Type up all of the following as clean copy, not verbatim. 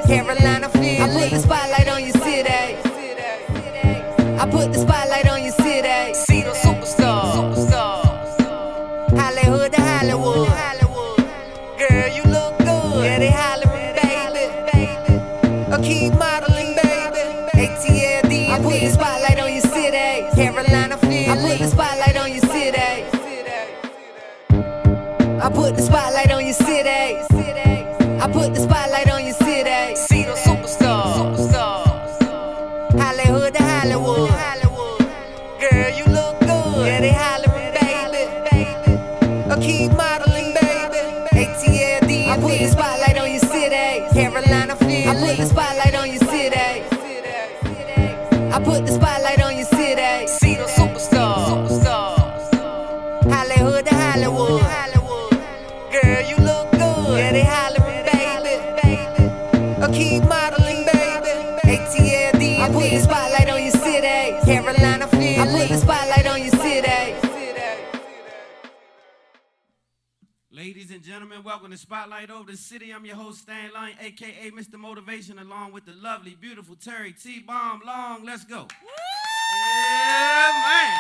Carolina Philly. I put the spotlight on your city. I put the spotlight on your city. See the superstar. Hollywood to Hollywood. Girl, you look good. Yeah, they hollering, baby. Keep modeling, baby. ATLD. I put the spotlight on your city. Carolina Philly. I put the spotlight on your city. I put the spotlight on your city. I put the spotlight on your city. See the superstar. Hollywood to Hollywood. Girl, you look good. Yeah, they hollering, baby. Keep modeling, baby. ATLD. I put the spotlight on your city. Carolina Philly. I put the spotlight on your city. I put the spotlight on your city. See the superstar. Hollywood to Hollywood. Girl, you look good. Yeah, they hollering, baby. Keep modeling, baby. ATLD. I put the spotlight on your city. Carolina Philly. I put the spotlight on your city. Ladies and gentlemen, welcome to Spotlight Over the City. I'm your host, Stan Long, a.k.a. Mr. Motivation, along with the lovely, beautiful Terry T-Bomb Long. Let's go. Yeah, man.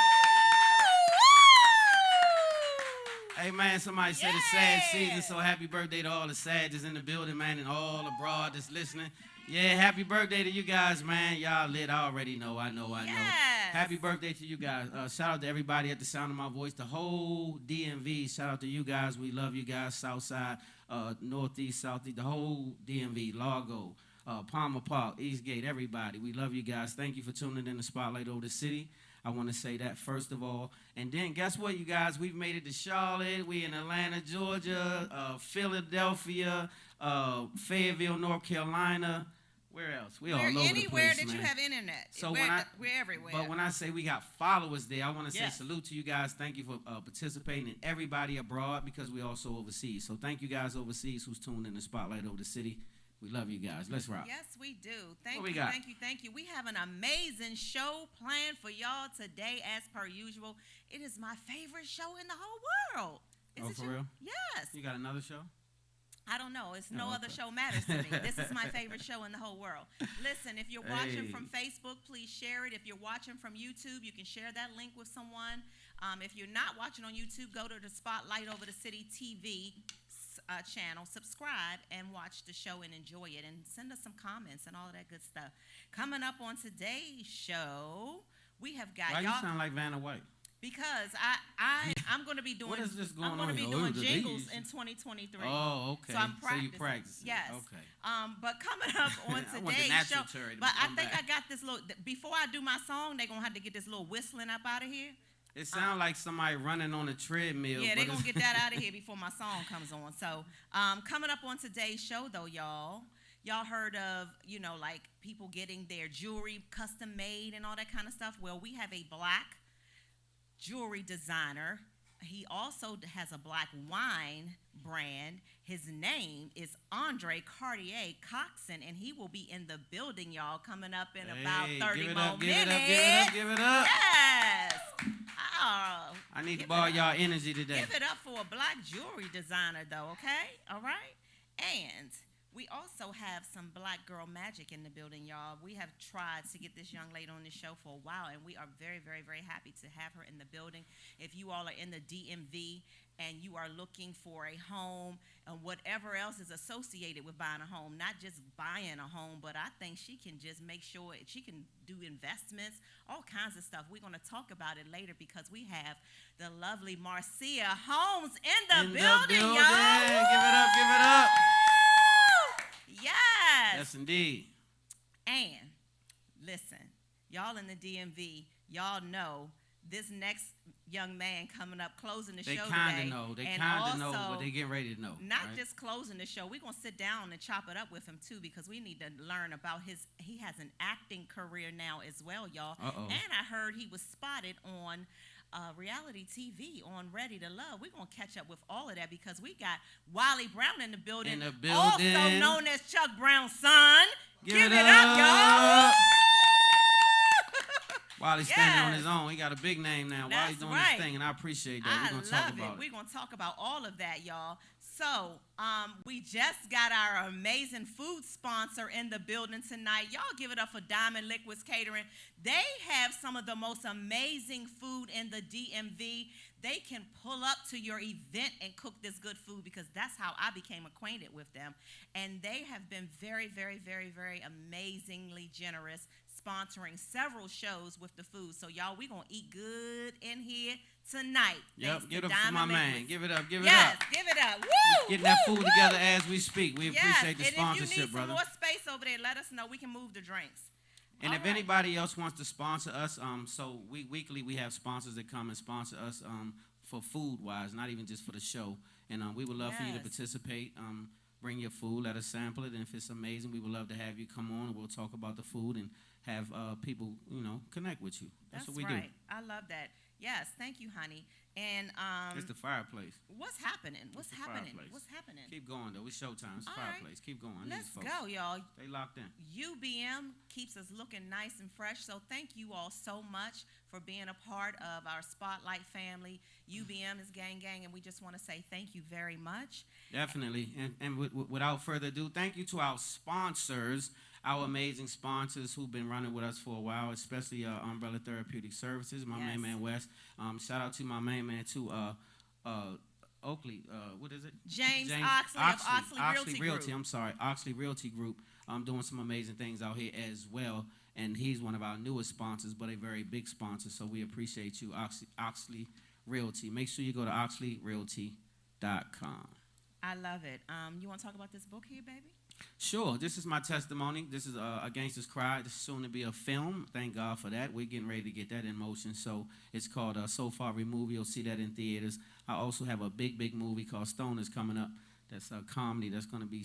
Hey, man, somebody said it's sad season, so happy birthday to all the Sages in the building, man, and all abroad that's listening. Yeah, happy birthday to you guys, man. Y'all lit. I already know. I know. Happy birthday to you guys. Shout out to everybody at the sound of my voice, the whole DMV. Shout out to you guys. We love you guys. Southside, Northeast, Southeast, the whole DMV, Largo, Palmer Park, Eastgate, everybody. We love you guys. Thank you for tuning in to Spotlight Over the City. I want to say that first of all. And then guess what, you guys? We've made it to Charlotte. We in Atlanta, Georgia, Philadelphia, Fayetteville, North Carolina. Where else? We're all over the place, anywhere that man. you have internet. So we're everywhere. But when I say we got followers there, I want to say salute to you guys. Thank you for participating, and everybody abroad, because we also overseas. So thank you guys overseas who's tuned in the Spotlight Over the City. We love you guys. Let's rock. Yes, we do. Thank you. We have an amazing show planned for y'all today, as per usual. It is my favorite show in the whole world. For real? Yes. You got another show? I don't know. It's no other show matters to me. This is my favorite show in the whole world. Listen, if you're watching from Facebook, please share it. If you're watching from YouTube, you can share that link with someone. If you're not watching on YouTube, go to the Spotlight Over the City TV channel, subscribe, and watch the show and enjoy it. And send us some comments and all of that good stuff. Coming up on today's show, we have got Why you sound like Vanna White? Because I'm going to be doing. What is this going on? I'm going to be doing jingles in 2023. Oh, okay. So I'm practicing. So you practice. Yes. Okay. But coming up on today's show, but I think I got this little. Before I do my song, they're gonna have to get this little whistling up out of here. It sounds like somebody running on a treadmill. Yeah, they're going to get that out of here before my song comes on. So coming up on today's show, though, y'all heard of, like people getting their jewelry custom made and all that kind of stuff. Well, we have a black jewelry designer. He also has a black wine brand. His name is Andre Cartier Coxon, and he will be in the building, y'all, coming up in about 30 more minutes. Give it up. Yes. Oh, I need to borrow y'all energy today. Give it up for a black jewelry designer, though, okay? All right? And we also have some black girl magic in the building, y'all. We have tried to get this young lady on the show for a while, and we are very, very, very happy to have her in the building. If you all are in the DMV and you are looking for a home and whatever else is associated with buying a home, not just buying a home, but I think she can just make sure she can do investments, all kinds of stuff. We're going to talk about it later because we have the lovely Marcia Holmes in the building, y'all. Give it up. Yes. Yes, indeed. And listen, y'all in the DMV, y'all know this next young man coming up closing the show today. They kind of know, but they getting ready to know. Not just closing the show. We're going to sit down and chop it up with him, too, because we need to learn about he has an acting career now as well, y'all. And I heard he was spotted on reality TV on Ready to Love. We're going to catch up with all of that because we got Wally Brown in the building. Also known as Chuck Brown's son. Give it up, y'all. Wally's standing on his own. He got a big name now. Wally's doing his thing, and I appreciate that. We're going to talk about it. We're going to talk about all of that, y'all. So, we just got our amazing food sponsor in the building tonight. Y'all give it up for Diamond Liquids Catering. They have some of the most amazing food in the DMV. They can pull up to your event and cook this good food because that's how I became acquainted with them. And they have been very, very, very, very amazingly generous, sponsoring several shows with the food. So, y'all, we're going to eat good in here tonight. Yep, Thanks give to it up for my Diamond man. Liquids. Give it up, give it Yes, up. give it up. Woo! Getting woo, that food woo. together as we speak. We appreciate the Yes, sponsorship, and if you need brother. some more space over there, let us know. We can move the drinks. And All if right. anybody else wants to sponsor us, so weekly we have sponsors that come and sponsor us for food wise, not even just for the show. And we would love for you to Yes. participate. Bring your food, let us sample it, and if it's amazing, we would love to have you come on and we'll talk about the food and have people, connect with you. That's what we right. do. I love that. Yes, thank you, honey. And It's the fireplace. what's happening? What's the happening? fireplace. What's happening? Keep going though. It's showtime. It's All right. fireplace. Keep going. Let's These folks, go, y'all. they locked in. UBM keeps us looking nice and fresh, so thank you all so much for being a part of our Spotlight family. UBM is gang, and we just want to say thank you very much. Definitely. And without further ado, thank you to our sponsors, our amazing sponsors who've been running with us for a while, especially Umbrella Therapeutic Services, my main man Wes. Shout out to my main man too, Oakley. What is it? James Oxley of Oxley Realty Group. I'm sorry, Oxley Realty Group. Doing some amazing things out here as well. And he's one of our newest sponsors, but a very big sponsor. So we appreciate you, Oxley Realty. Make sure you go to oxleyrealty.com. I love it. You want to talk about this book here, baby? Sure. This is my testimony. This is A Gangster's Cry. This is soon to be a film. Thank God for that. We're getting ready to get that in motion. So it's called So Far Removed. You'll see that in theaters. I also have a big movie called Stoners coming up. That's a comedy that's going to be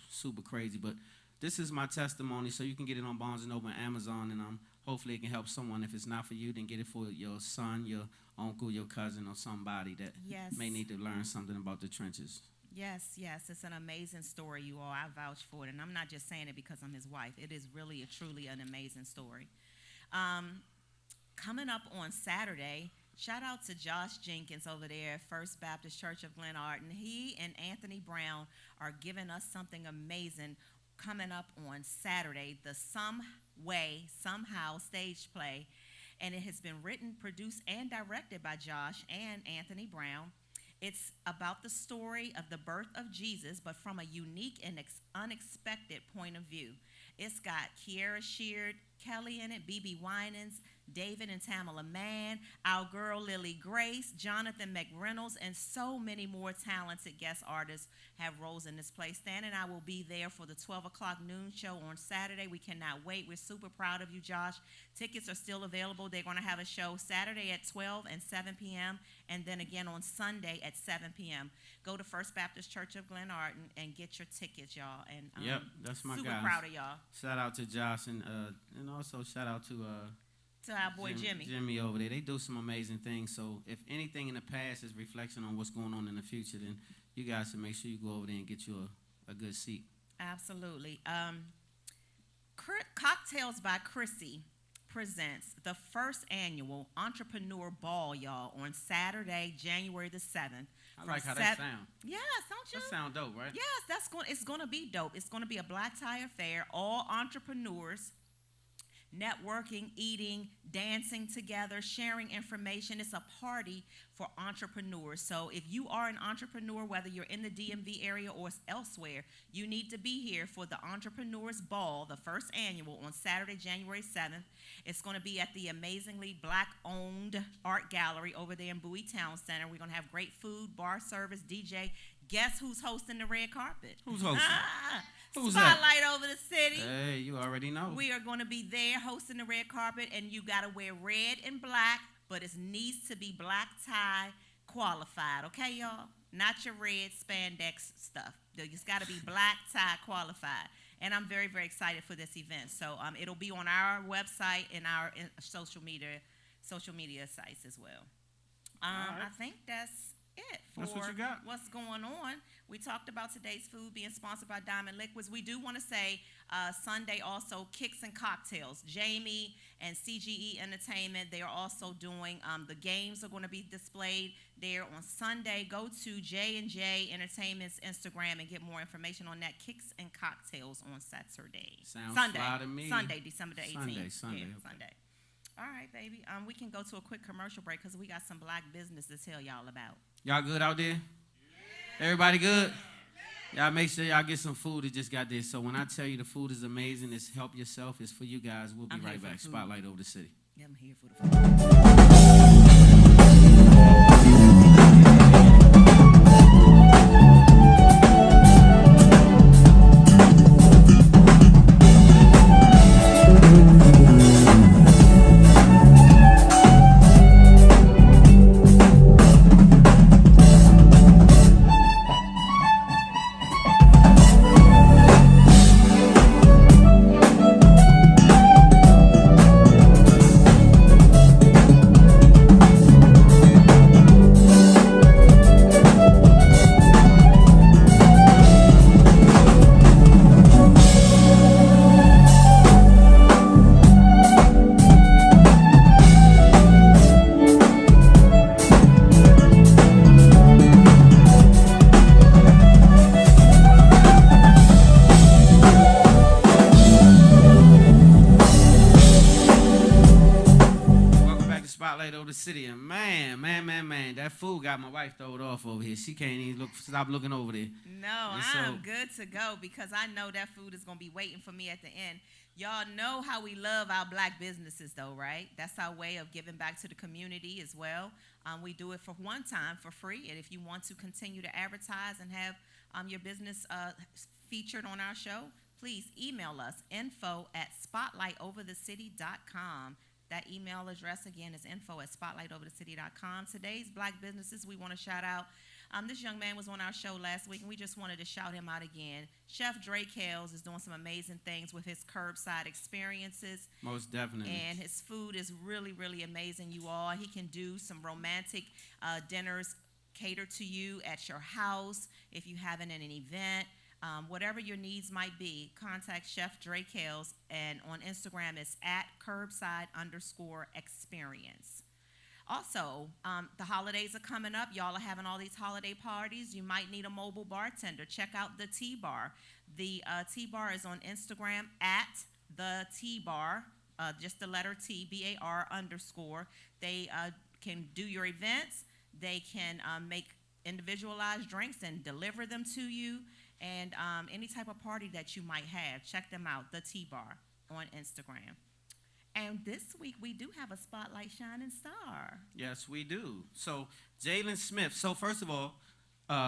super crazy. But this is my testimony, so you can get it on Barnes & Noble and Amazon, and hopefully it can help someone. If it's not for you, then get it for your son, your uncle, your cousin, or somebody that may need to learn something about the trenches. Yes, it's an amazing story, you all. I vouch for it, and I'm not just saying it because I'm his wife. It is really, truly an amazing story. Coming up on Saturday, shout out to Josh Jenkins over there at First Baptist Church of Glenarden. He and Anthony Brown are giving us something amazing coming up on Saturday, the Some Way, Somehow stage play. And it has been written, produced, and directed by Josh and Anthony Brown. It's about the story of the birth of Jesus, but from a unique and unexpected point of view. It's got Kiera Sheard, Kelly in it, BB Winans, David and Tamala Mann, our girl Lily Grace, Jonathan McReynolds, and so many more talented guest artists have roles in this play. Stan and I will be there for the 12 o'clock noon show on Saturday. We cannot wait. We're super proud of you, Josh. Tickets are still available. They're going to have a show Saturday at 12 and 7 p.m., and then again on Sunday at 7 p.m. Go to First Baptist Church of Glenarden and get your tickets, y'all. And Yep, that's my super guy. proud of y'all. Shout out to Josh and also shout out to our boy Jimmy. Jimmy over there. They do some amazing things. So if anything in the past is reflection on what's going on in the future, then you guys should make sure you go over there and get you a good seat. Absolutely. Cocktails by Chrissy presents the first annual Entrepreneur Ball, y'all, on Saturday, January the 7th. I like how that sound. Yes, don't you? That sound dope, right? Yes, it's going to be dope. It's going to be a black tie affair, all entrepreneurs networking, eating, dancing together, sharing information. It's a party for entrepreneurs. So if you are an entrepreneur, whether you're in the DMV area or elsewhere, you need to be here for the Entrepreneurs Ball, the first annual, on Saturday, January 7th. It's going to be at the amazingly black-owned art gallery over there in Bowie Town Center. We're going to have great food, bar service, DJ. Guess who's hosting the red carpet? Who's hosting? Who's Spotlight over the city. Hey, you already know. We are going to be there hosting the red carpet, and you got to wear red and black, but it needs to be black tie qualified, okay, y'all? Not your red spandex stuff. It's got to be black tie qualified. And I'm very, very excited for this event. So it'll be on our website and our social media sites as well. Right. I think that's it for That's what you got. what's going on. We talked about today's food being sponsored by Diamond Liquids. We do want to say Sunday also Kicks and Cocktails. Jamie and CGE Entertainment, they are also doing, the games are going to be displayed. there on Sunday. Go to J&J Entertainment's Instagram and get more information on that. Kicks and Cocktails on Saturday. Sunday. Fly to me. Sunday, December the 18th. Sunday. Yeah, Okay. Sunday. All right, baby. We can go to a quick commercial break because we got some black business to tell y'all about. Y'all good out there? Everybody good? Y'all make sure y'all get some food. It just got there. So when I tell you the food is amazing, it's help yourself. It's for you guys. We'll be I'm here right for back. the food. Spotlight over the city. Yeah, I'm here for the City, and man, that food got my wife throwed off over here. She can't even stop looking over there. No, I'm good to go because I know that food is going to be waiting for me at the end. Y'all know how we love our black businesses though, right? That's our way of giving back to the community as well. We do it for one time for free, and if you want to continue to advertise and have your business featured on our show, please email us, info@spotlightoverthecity.com. That email address, again, is info@spotlightoverthecity.com. Today's black businesses we want to shout out. This young man was on our show last week, and we just wanted to shout him out again. Chef Dre Kales is doing some amazing things with his curbside experiences. Most definitely. And his food is really, really amazing, you all. He can do some romantic dinners catered to you at your house if you have it in an event. Whatever your needs might be, contact Chef Dre Kales, and on Instagram it's @curbside_experience. Also, the holidays are coming up. Y'all are having all these holiday parties. You might need a mobile bartender. Check out the T-Bar. The T-Bar is on Instagram @the T-Bar, just the letter T, BAR _. They can do your events. They can make individualized drinks and deliver them to you. And any type of party that you might have, check them out, the T-Bar on Instagram. And this week, we do have a Spotlight Shining Star. Yes, we do. So, Jalen Smith. So, first of all,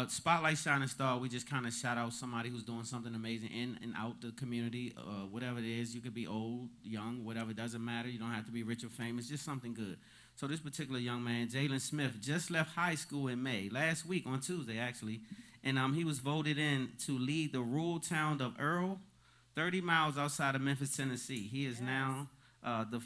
Spotlight Shining Star, we just kind of shout out somebody who's doing something amazing in and out the community, whatever it is. You could be old, young, whatever, it doesn't matter. You don't have to be rich or famous, just something good. So, this particular young man, Jalen Smith, just left high school in May, last week, on Tuesday, actually. And he was voted in to lead the rural town of Earl, 30 miles outside of Memphis, Tennessee. He is now the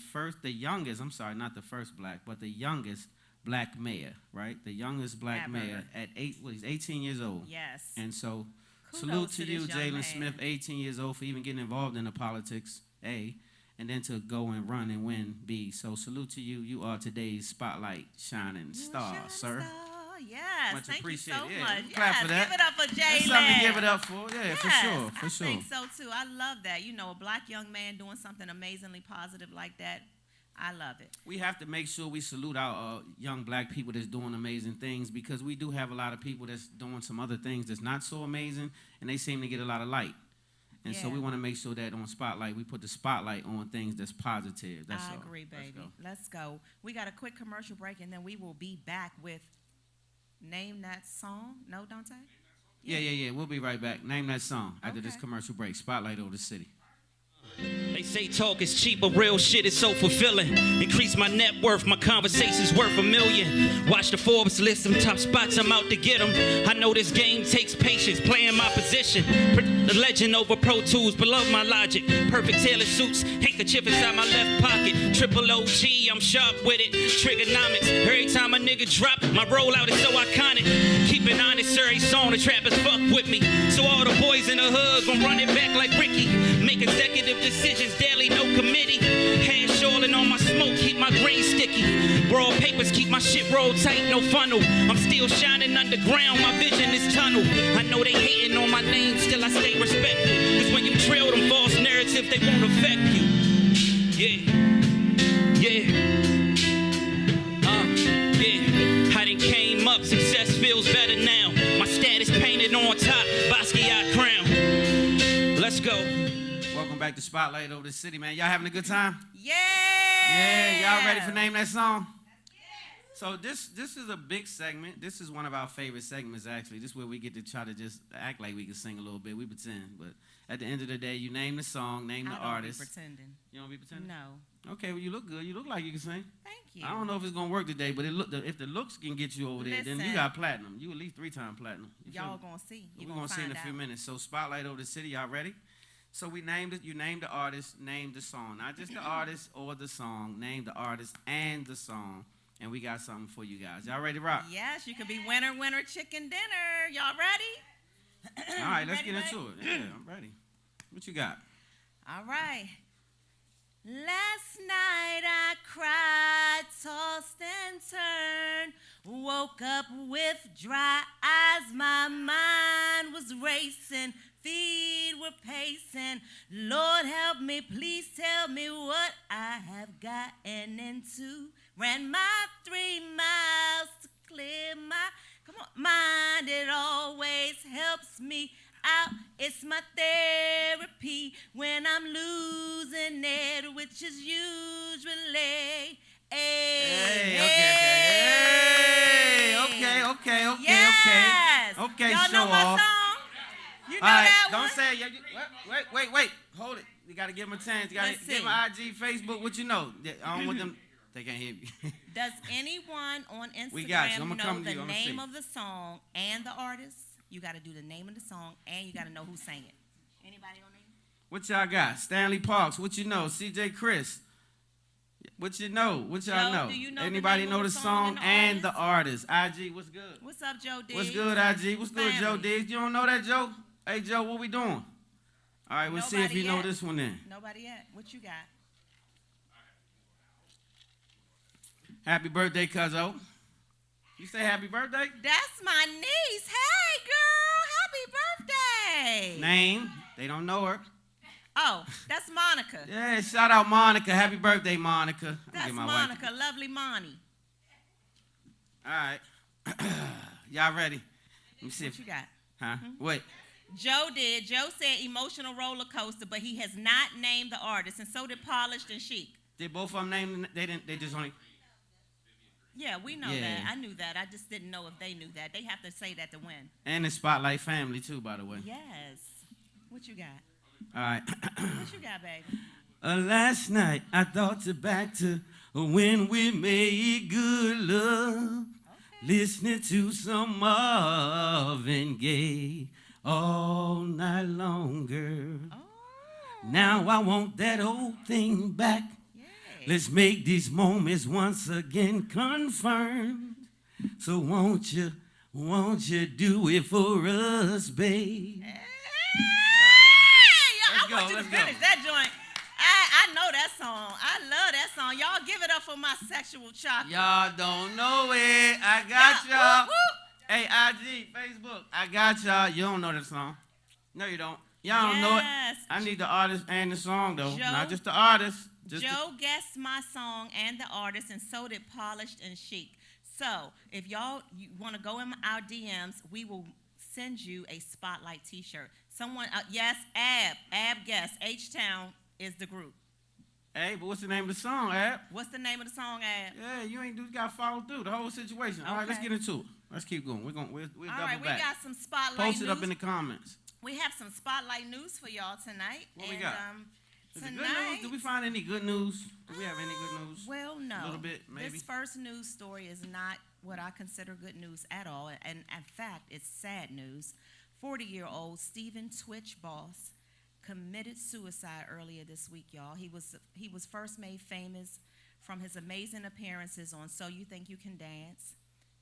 youngest black mayor, right? The youngest black mayor at he's 18 years old. Yes. And so, Kudos salute to you, this young Jalen man. Smith, 18 years old, for even getting involved in the politics, A, and then to go and run and win, B. So, salute to you. You are today's Spotlight Shining Star, sir. Yes, Much thank you appreciated. so Yeah, much. clap for that. Give it up for Jalen. That's something to give it up for. Yeah, Yes, for sure. I think so too. I love that. You know, a black young man doing something amazingly positive like that. I love it. We have to make sure we salute our young black people that's doing amazing things, because we do have a lot of people that's doing some other things that's not so amazing, and they seem to get a lot of light. And so we want to make sure that on Spotlight, we put the spotlight on things that's positive. That's all. I agree, baby. Let's go. We got a quick commercial break, and then we will be back with Name That Song. No, Dante? Yeah. We'll be right back. Name that song after this commercial break. Spotlight over the city. They say talk is cheap, but real shit is so fulfilling. Increase my net worth, my conversation's worth $1 million. Watch the Forbes list, some top spots, I'm out to get them. I know this game takes patience, playing my position. The legend over Pro Tools, but love my logic. Perfect tailored suits, handkerchief inside my left pocket. Triple OG, I'm sharp with it. Trigonomics, every time a nigga drop, my rollout is so iconic. Keep it honest, every song the trappers fuck with me. So all the boys in the hood gon' run it back like Ricky. Make executive decisions daily, no committee. Hands oil and all my smoke, keep my green sticky. Broad papers, keep my shit rolled tight, no funnel. I'm still shining underground, my vision is tunnel. I know they hating on my name, still I stay respectful. Cause when you trail them false narratives, they won't affect you. Yeah, yeah. Yeah. I done came up, success feels better now. My status painted on top, Basquiat crown. Let's go. Welcome back to Spotlight over the city, man. Y'all having a good time? Yeah. Yeah, y'all ready for Name That Song? So this is a big segment. This is one of our favorite segments, actually. This is where we get to try to just act like we can sing a little bit. We pretend, but at the end of the day, you name the song, name the artist. I don't be pretending. You don't be pretending? No. Okay, well, you look good. You look like you can sing. Thank you. I don't know if it's going to work today, but if the looks can get you over there, then you Listen. got platinum. You at least 3-time platinum. You feel Y'all me? gonna see. We're going to see in a few minutes. So Spotlight over the city. Y'all ready? So we named it. You named the artist, named the song. Not just the artist or the song. Name the artist and the song. And we got something for you guys. Y'all ready to rock? Yes, you could be winner, winner, chicken dinner. Y'all ready? All right, let's Ready, get Ray? into it. Yeah, I'm ready. What you got? All right. Last night I cried, tossed and turned, woke up with dry eyes, my mind was racing, feet were pacing. Lord help me, please tell me what I have gotten into. Ran my 3 miles to clear my mind, it always helps me out. It's my therapy when I'm losing it, which is usually Okay. Yes. Okay, Y'all show know my off. song? You know All right, that don't one? say it. Wait. Hold it. You got to give them a chance. You got Let's to give see. them IG, Facebook, what you know. I don't want them, they can't hear me. Does anyone on We got you. Instagram I'ma know come to the you. I'ma name see. of the song and the artist? You got to do the name of the song and you got to know who sang it. Anybody on name? What y'all got? Stanley Parks, what you know? CJ Chris, what you know? What y'all Joe, know? do you know the Anybody name know of the the song song and and the the artist? IG, what's good? What's up, Joe Diggs? What's good, IG? What's good, Joe Family. Diggs? You don't know that, Joe? Hey, Joe, what we doing? All right, we'll see if Nobody you know yet. this one then. Nobody yet. What you got? Happy birthday, Cuzzo. You say happy birthday? That's my niece. Hey, girl. Happy birthday. Name. They don't know her. Oh, that's Monica. Yeah, shout out Monica. Happy birthday, Monica. I'll That's get my wife. Monica. Lovely Monty. All right. Y'all ready? Let me see What if... you got? Huh? Wait. Joe did. Joe said emotional roller coaster, but he has not named the artist, and so did Polished and Chic. Did both of them name... They didn't... They just only... Yeah, we know Yeah. that. I knew that. I just didn't know if they knew that. They have to say that to win. And the Spotlight family, too, by the way. Yes. What you got? All right. What you got, baby? Last night, I thought back to when we made good love. Listening to some Marvin Gaye all night longer. Oh. Now I want that old thing back. Yay. Let's make these moments once again confirmed. So won't you do it for us, babe? Hey, Let's I go, want you to let's go. finish that joint. I know that song. I love that song. Y'all give it up for my sexual chocolate. Y'all don't know it. I got Yeah, y'all. whoop, whoop. Hey, IG, Facebook. I got y'all. You don't know that song. No, you don't. Y'all don't know it. Yes. I need the artist and the song, though. Joe- Not just the artist. Just Joe guessed my song and the artist, and so did Polished and Chic. So if y'all want to go in our DMs, we will send you a Spotlight T-shirt. Someone, yes, Ab guessed. H-Town is the group. Hey, but what's the name of the song, Ab? What's the name of the song, Ab? Yeah, you got to follow through the whole situation. All right, let's Okay. get into it. Let's keep going. We'll All double right, we back. got some Spotlight Post news. it up in the comments. We have some Spotlight news for y'all tonight. What we and, got? Is it good news? tonight, Did we find any good news? Do we have any good news? Well, no. A little bit, maybe. This first news story is not what I consider good news at all. And in fact, it's sad news. 40-year-old Stephen Twitch Boss committed suicide earlier this week, y'all. He was first made famous from his amazing appearances on So You Think You Can Dance,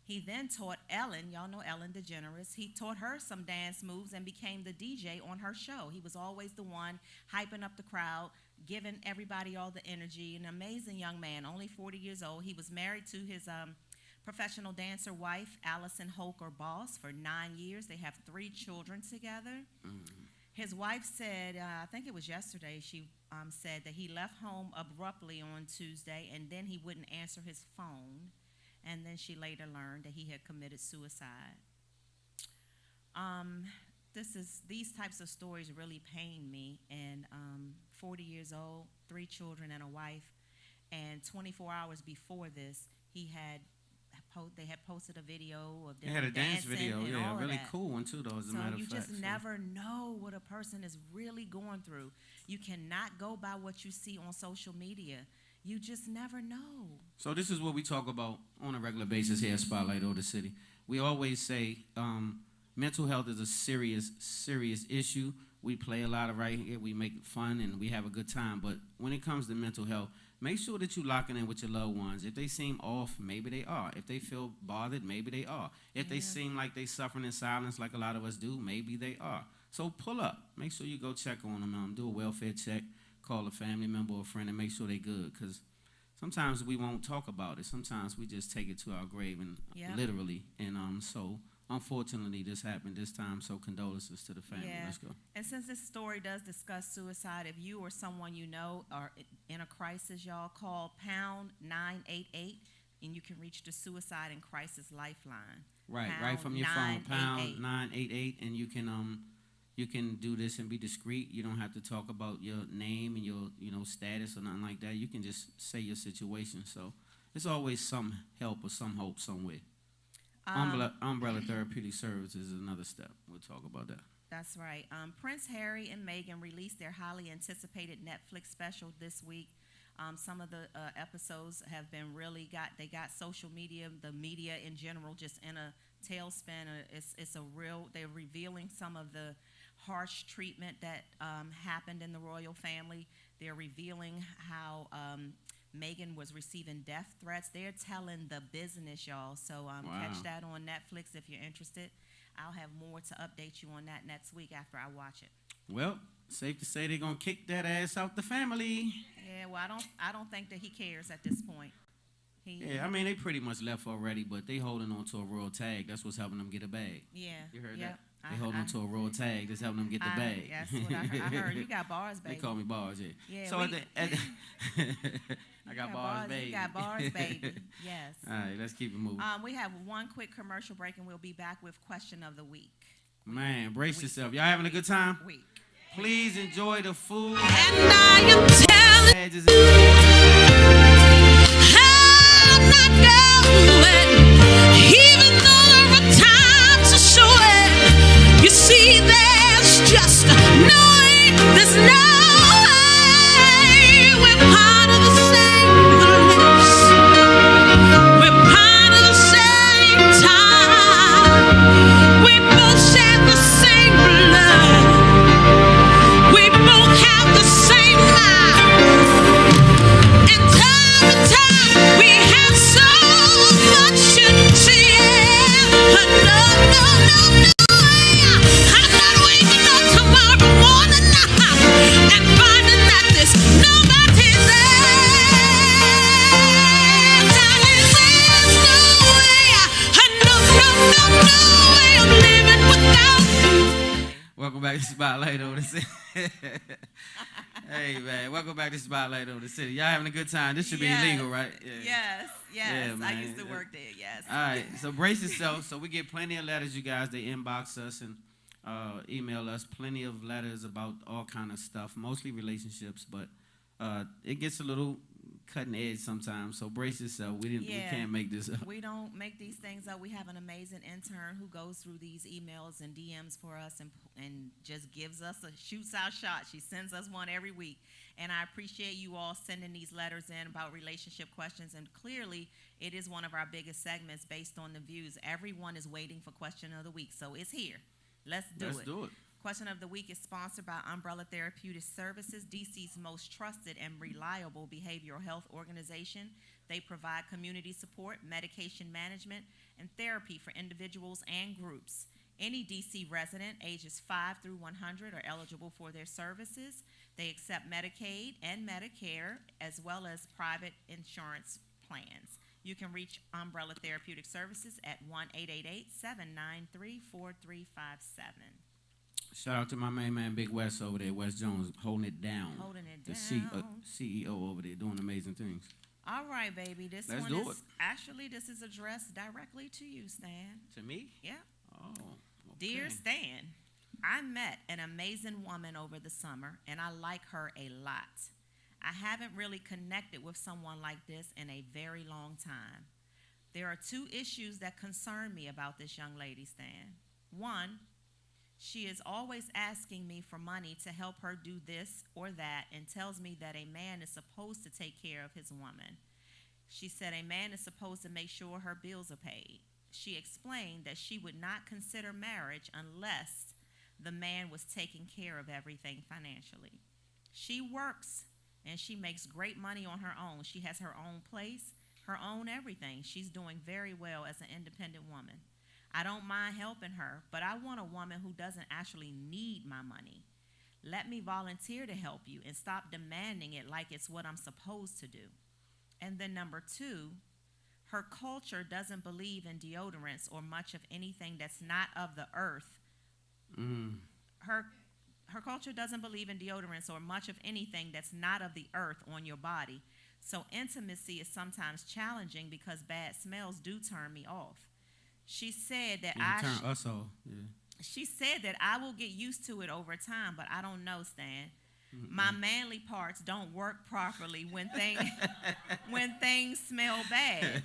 He then taught Ellen, y'all know Ellen DeGeneres, he taught her some dance moves and became the DJ on her show. He was always the one hyping up the crowd, giving everybody all the energy. An amazing young man, only 40 years old. He was married to his professional dancer wife, Allison Holker Boss, for 9 years. They have 3 children together. His wife said, I think it was yesterday, she said that he left home abruptly on Tuesday, and then he wouldn't answer his phone. And then she later learned that he had committed suicide. These types of stories really pain me. And 40 years old, 3 children and a wife, and 24 hours before this, they had posted a video of them They had a dance dancing video, and yeah, all a of really that. cool one too, though, as a So matter you of fact. just never know what a person is really going through. You cannot go by what you see on social media. You just never know. So this is what we talk about on a regular basis here at Spotlight Over the City. We always say mental health is a serious, serious issue. We play a lot of right here. We make fun and we have a good time. But when it comes to mental health, make sure that you're locking in with your loved ones. If they seem off, maybe they are. If they feel bothered, maybe they are. If they seem like they suffering in silence like a lot of us do, maybe they are. So pull up. Make sure you go check on them. Do a welfare check. Call a family member or a friend and make sure they're good. Because sometimes we won't talk about it. Sometimes we just take it to our grave and literally. And so unfortunately this happened this time. So condolences to the family. Yeah. Let's go. And since this story does discuss suicide, if you or someone you know are in a crisis, y'all call pound 988 and you can reach the Suicide and Crisis Lifeline. Right, Pound right from your phone. 988. Pound 988, and you can do this and be discreet. You don't have to talk about your name and your status or nothing like that. You can just say your situation. So there's always some help or some hope somewhere. Umbrella Therapeutic Services is another step. We'll talk about that. That's right. Prince Harry and Meghan released their highly anticipated Netflix special this week. Some of the episodes have been they got social media, the media in general, just in a tailspin. They're revealing some of the harsh treatment that happened in the royal family. They're revealing how Meghan was receiving death threats. They're telling the business, y'all. So catch that on Netflix if you're interested. I'll have more to update you on that next week after I watch it. Well, safe to say they're gonna kick that ass out the family. Yeah, well, I don't think that he cares at this point. I mean, they pretty much left already, but they holding on to a royal tag. That's what's helping them get a bag. Yeah. You heard Yep. that? They holding on to a royal tag. That's helping them get the bag. That's what I heard. You got bars, baby. They call me bars, yeah. Yeah, So I got bars, baby. You got bars, baby. Yes. All right, let's keep it moving. We have one quick commercial break, and we'll be back with question of the week. Man, brace yourself. Y'all having a good time? Week. Please enjoy the food. And I am telling I'm not going, even though there are times to show it. You see, there's just no way, there's no way. We're part of the same place. We're part of the same time. We both share the same blood. We both have the same mind. And time to time we have so much to share. But no, I'm not waking up tomorrow morning and finding that there's nobody there. There's no way, no way I'm living without you. Welcome back to Spotlight Over the City. Hey, man. Welcome back to Spotlight Over the City. Y'all having a good time. This should be illegal, right? Yes. Yeah, I man. used to work there, yes. All right, so brace yourself. So we get plenty of letters, you guys. They inbox us and email us plenty of letters about all kind of stuff, mostly relationships, but it gets a little cutting edge sometimes. So brace yourself. We can't make this up. We don't make these things up. We have an amazing intern who goes through these emails and DMs for us and just shoots our shot. She sends us one every week. And I appreciate you all sending these letters in about relationship questions. And clearly, it is one of our biggest segments based on the views. Everyone is waiting for question of the week. So it's here. Let's do it. Question of the week is sponsored by Umbrella Therapeutic Services, DC's most trusted and reliable behavioral health organization. They provide community support, medication management, and therapy for individuals and groups. Any DC resident ages 5 through 100 are eligible for their services. They accept Medicaid and Medicare, as well as private insurance plans. You can reach Umbrella Therapeutic Services at 1-888-793-4357. Shout out to my main man, Big West over there, Wes Jones, holding it down. Holding it The down. CEO over there, doing amazing things. All right, baby. This Let's one do is it. actually this is addressed directly to you, Stan. To me? Yeah. Oh, okay. Dear Stan, I met an amazing woman over the summer, and I like her a lot. I haven't really connected with someone like this in a very long time. There are 2 issues that concern me about this young lady, Stan. One, she is always asking me for money to help her do this or that and tells me that a man is supposed to take care of his woman. She said a man is supposed to make sure her bills are paid. She explained that she would not consider marriage unless the man was taking care of everything financially. She works and she makes great money on her own. She has her own place, her own everything. She's doing very well as an independent woman. I don't mind helping her, but I want a woman who doesn't actually need my money. Let me volunteer to help you and stop demanding it like it's what I'm supposed to do. And then number 2, her culture doesn't believe in deodorants or much of anything that's not of the earth. Her culture doesn't believe in deodorants or much of anything that's not of the earth on your body. So intimacy is sometimes challenging because bad smells do turn me off. She said that Turn us off. Yeah. She said that I will get used to it over time, but I don't know, Stan. My manly parts don't work properly when things smell bad.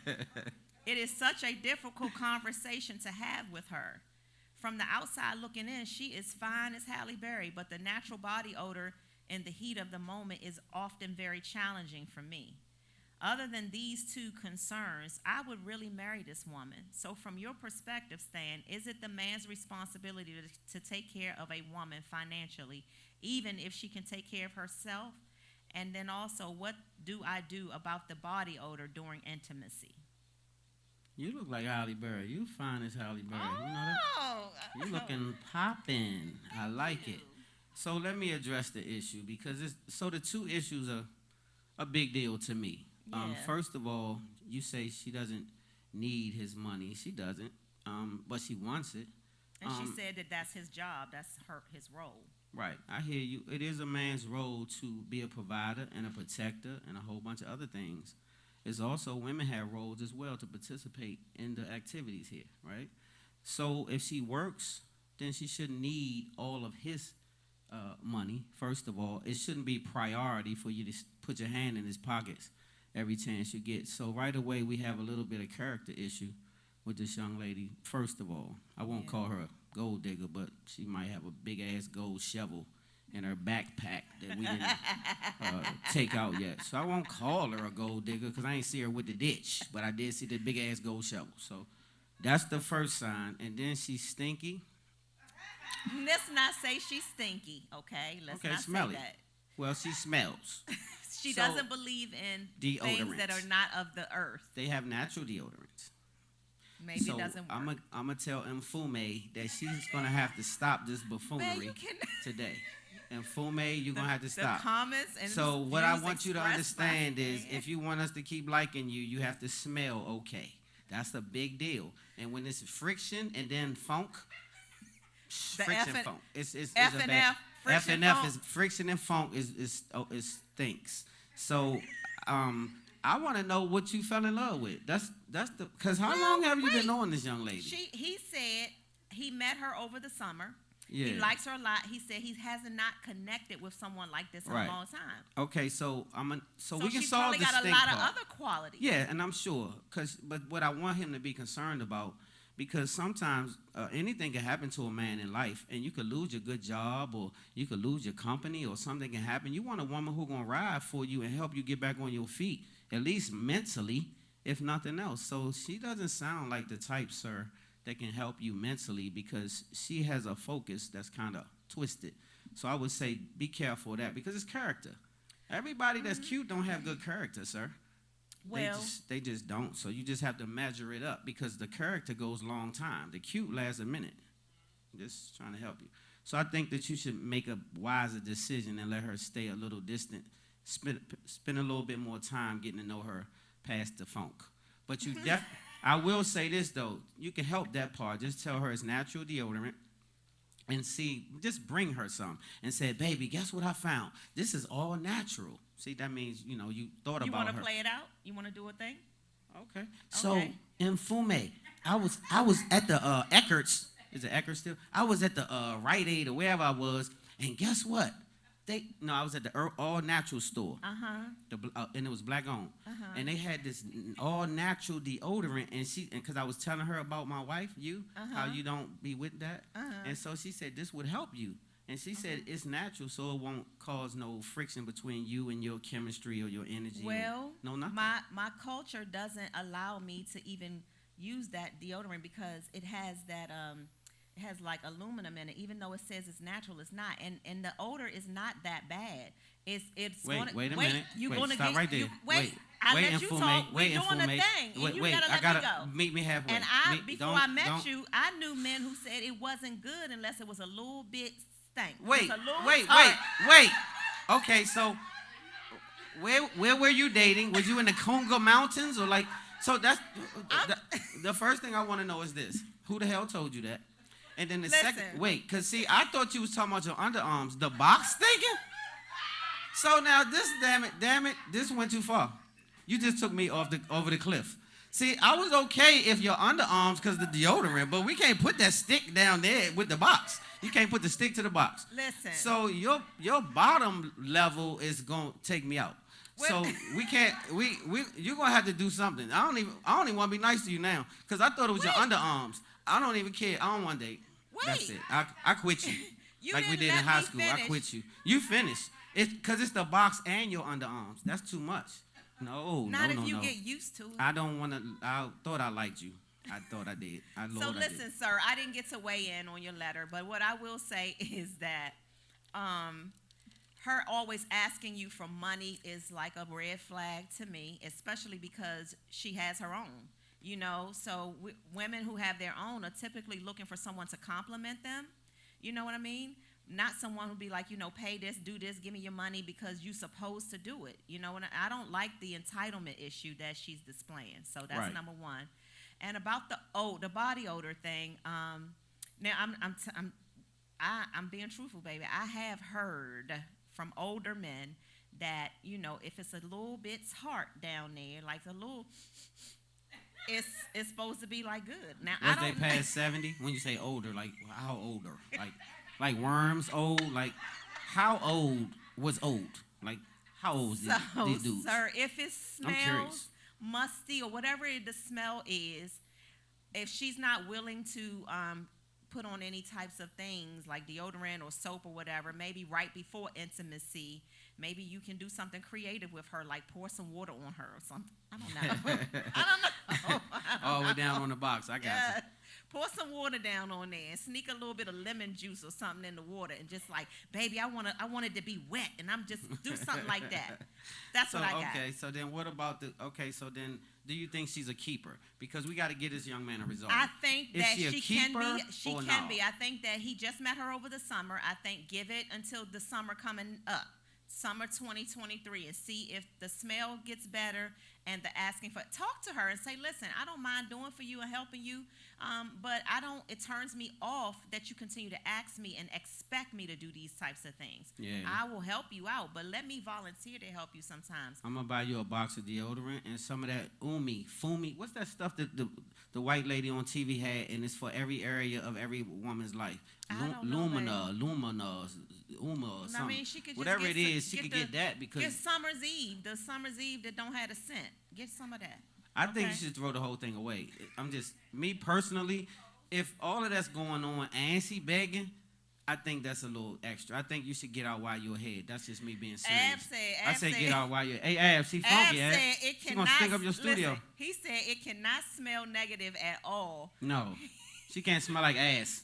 It is such a difficult conversation to have with her. From the outside looking in, she is fine as Halle Berry, but the natural body odor in the heat of the moment is often very challenging for me. Other than these 2 concerns, I would really marry this woman. So from your perspective, Stan, is it the man's responsibility to take care of a woman financially, even if she can take care of herself? And then also, what do I do about the body odor during intimacy? You look like Halle Berry. You fine as Halle Berry. Oh, You know that? You looking poppin'. I like it. So let me address the issue because the 2 issues are a big deal to me. Yeah. First of all, you say she doesn't need his money. She doesn't, but she wants it. And she said that that's his job. That's his role. Right. I hear you. It is a man's role to be a provider and a protector and a whole bunch of other things. It's also women have roles as well to participate in the activities here, right? So if she works, then she shouldn't need all of his money, first of all. It shouldn't be priority for you to put your hand in his pockets every chance you get. So right away, we have a little bit of character issue with this young lady. First of all, I won't call her a gold digger, but she might have a big-ass gold shovel in her backpack that we didn't take out yet. So I won't call her a gold digger because I ain't see her with the ditch, but I did see the big-ass gold shovel. So that's the first sign. And then she's stinky. Let's not say she's stinky, okay? Let's not smell say it. that. Well, she smells. She So, doesn't believe in things that deodorants. are not of the earth. They have natural deodorants. Maybe So it doesn't work. I'm going to tell Mfume that she's going to have to stop this Man, buffoonery you can today. Mfume, you're going to have to the stop. comments and So what I views want you to expressed by understand is Stan. if you want us to keep liking you, you have to smell okay. That's a big deal. And when it's friction and then funk, The friction F and- funk. It's F a and bad- F, friction F funk. is friction and funk is stinks. So I want to know what you fell in love with. That's the because how long have you been knowing this young lady? He said he met her over the summer. Yeah. He likes her a lot. He said he hasn't not connected with someone like this in Right. a long time. Okay, so we can she's solve probably the got a stink lot part. of other qualities. Yeah, and I'm sure, but what I want him to be concerned about, because sometimes anything can happen to a man in life, and you could lose your good job, or you could lose your company, or something can happen. You want a woman who's gonna ride for you and help you get back on your feet, at least mentally, if nothing else. So she doesn't sound like the type, sir, that can help you mentally, because she has a focus that's kind of twisted. So I would say be careful of that because it's character. Everybody that's cute don't have good character, sir. Well, They just don't. So you just have to measure it up because the character goes long time. The cute lasts a minute. Just trying to help you. So I think that you should make a wiser decision and let her stay a little distant. Spend a little bit more time getting to know her past the funk. But you I will say this though, you can help that part. Just tell her it's natural deodorant. And just bring her some and say, baby, guess what I found? This is all natural. See, that means, you thought about her. you want to play it out? You want to do a thing? Okay. So, Okay. in Fume, I was at the Eckert's. Is it Eckert's still? I was at the Rite Aid or wherever I was, and guess what? I was at the all natural store. And it was black owned. And they had this all natural deodorant, and because I was telling her about my wife, how you don't be with that, and so she said this would help you, and she said it's natural, so it won't cause no friction between you and your chemistry or your energy. Well, no nothing. my culture doesn't allow me to even use that deodorant because it has that it has like aluminum in it. Even though it says it's natural, it's not. And the odor is not that bad. It's wait gonna, a minute. You're wait, gonna stop get, right there. I wait, let you Fume, talk. wait, We're doing a Fume. thing, and you gotta let me go. Meet me halfway. And before I met you, I knew men who said it wasn't good unless it was a little bit stank. Wait. Wait. Okay, so where were you dating? Was you in the Congo Mountains or like? So that's the first thing I want to know is this: who the hell told you that? And then the second, because see, I thought you was talking about your underarms, the box thinking. So now this, damn it, this went too far. You just took me over the cliff. See, I was okay if your underarms because the deodorant, but we can't put that stick down there with the box. You can't put the stick to the box. Listen. So your bottom level is gonna take me out. So we can't. You're gonna have to do something. I don't even want to be nice to you now because I thought it was your underarms. I don't even care. I don't want to date. That's it. I quit you. Like we did in high school. I quit you. You finished. It's because it's the box and your underarms. That's too much. Not if you get used to it. I don't want to. I thought I liked you. I thought I did. So listen, sir, I didn't get to weigh in on your letter, but what I will say is that her always asking you for money is like a red flag to me, especially because she has her own. So women who have their own are typically looking for someone to compliment them. You know what I mean? Not someone who'll be like, pay this, do this, give me your money because you're supposed to do it. And I don't like the entitlement issue that she's displaying. So that's right. Number one. And about the body odor thing. Now I'm being truthful, baby. I have heard from older men that if it's a little bit tart down there, like a little. It's supposed to be like good. Now was they past 70? When you say older, like how older? Like worms old? Like how old was old? Like how old is these dudes? Sir, if it smells musty or whatever the smell is, if she's not willing to put on any types of things like deodorant or soap or whatever, maybe right before intimacy, maybe you can do something creative with her, like pour some water on her or something. I don't know. All the way down on the box. I got you. Pour some water down on there and sneak a little bit of lemon juice or something in the water and just like, baby, I want it to be wet and I'm just do something like that. That's what I got. Okay, so then what about so then do you think she's a keeper? Because we got to get this young man a result. I think that she can be. She can can be. I think that he just met her over the summer. I think give it until the summer coming up. Summer 2023 and see if the smell gets better and the asking for talk to her and say, listen, I don't mind doing for you and helping you, but it turns me off that you continue to ask me and expect me to do these types of things. Yeah. I will help you out, but let me volunteer to help you sometimes. I'm gonna buy you a box of deodorant and some of that Fumi. What's that stuff that the white lady on TV had, and it's for every area of every woman's life? Lumina, Uma, or something. I mean, she could just whatever it is, she could get that because get Summer's Eve, the Summer's Eve that don't have a scent. Get some of that. I think you should throw the whole thing away. Me personally, if all of that's going on and she begging, I think that's a little extra. I think you should get out while you're ahead. That's just me being serious. Ab said, get out while you're. Hey, Ab, she funky, Ab. She gonna stink up your studio. Listen, he said it cannot smell negative at all. No, she can't smell like ass.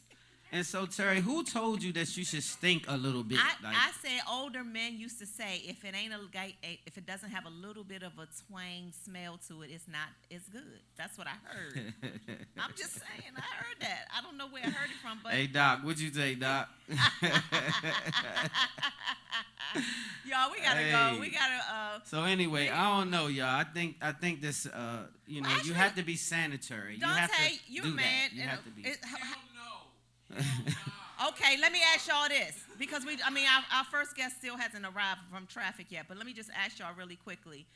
And so, Terry, who told you that you should stink a little bit? I said older men used to say if if it doesn't have a little bit of a twang smell to it, it's good. That's what I heard. I'm just saying, I heard that. I don't know where I heard it from, but Hey, Doc, what'd you say, Doc? y'all, we gotta go. We gotta. So anyway, I don't know, y'all. I think this. You know, actually, you have to be sanitary. Dante, you have to you do man. that. You have to be. Okay, let me ask y'all this because our first guest still hasn't arrived from traffic yet. But let me just ask y'all really quickly.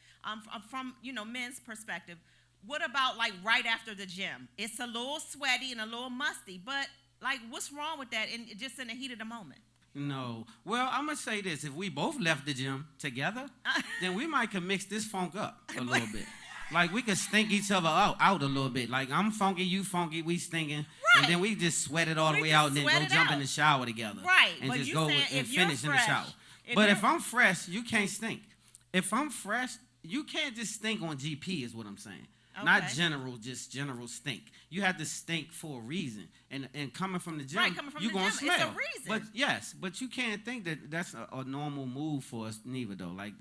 From men's perspective, what about like right after the gym? It's a little sweaty and a little musty, but like, what's wrong with that? Just in the heat of the moment. No. Well, I'm gonna say this: if we both left the gym together, then we might could mix this funk up a little bit. Like we could stink each other out a little bit. Like I'm funky, you funky, we stinking, right. And then we just sweat it all the way out, and then go jump in the shower together, right? And but just you go saying and finish in the shower. But if I'm fresh, you can't stink. If I'm fresh, you can't just stink on GP, is what I'm saying. Okay. Not just general stink. You have to stink for a reason. And coming from the gym, you're going to smell. It's a reason. But yes, but you can't think that that's a normal move for us neither, though. Like,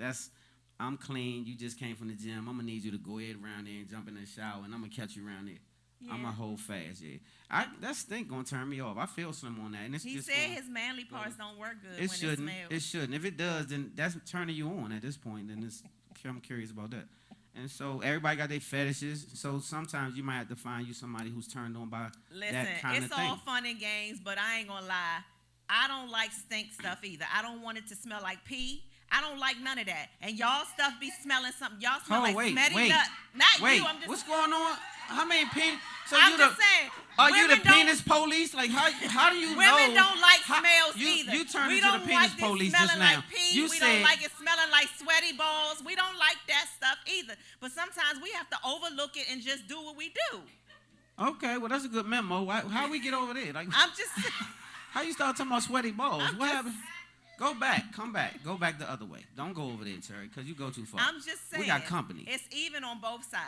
I'm clean. You just came from the gym. I'm going to need you to go ahead around there and jump in the shower, and I'm going to catch you around there. Yeah. I'm going to hold fast, yeah. That stink going to turn me off. I feel slim on that. And he said his manly parts don't work good when it smells. It shouldn't. If it does, then that's turning you on at this point. Then I'm curious about that. And so everybody got their fetishes. So sometimes you might have to find you somebody who's turned on by that kind of thing. It's all fun and games, but I ain't gonna lie. I don't like stink stuff either. I don't want it to smell like pee. I don't like none of that. And y'all stuff be smelling something. Y'all smell like smelly nut. Not you. I'm just. What's going on? How many penis? So I'm just saying. Are you the penis police? Like how do you know? Women don't like smells either. You turned into the penis police just now. Like pee. We don't like it smelling like sweaty balls. We don't like that stuff either. But sometimes we have to overlook it and just do what we do. Okay, well that's a good memo. How we get over there? Like I'm just. How you start talking about sweaty balls? What happened? Go back, come back, go back the other way. Don't go over there, Terry, because you go too far. I'm just saying. We got company. It's even on both sides.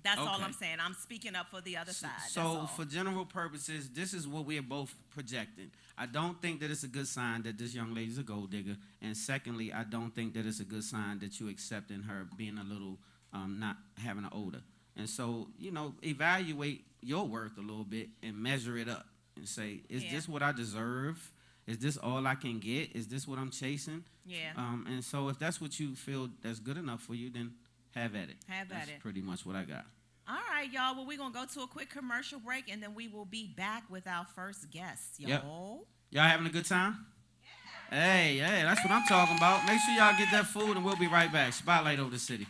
That's all I'm saying. I'm speaking up for the other side. So for general purposes, this is what we are both projecting. I don't think that it's a good sign that this young lady's a gold digger. And secondly, I don't think that it's a good sign that you accepting her being a little, not having an odor. And so, evaluate your worth a little bit and measure it up and say, is this what I deserve? Is this all I can get? Is this what I'm chasing? Yeah. And so if that's what you feel that's good enough for you, then have at it. That's pretty much what I got. All right, y'all. Well, we're going to go to a quick commercial break, and then we will be back with our first guest, y'all. Yep. Y'all having a good time? Yeah. Hey, that's what I'm talking about. Make sure y'all get that food, and we'll be right back. Spotlight over the city.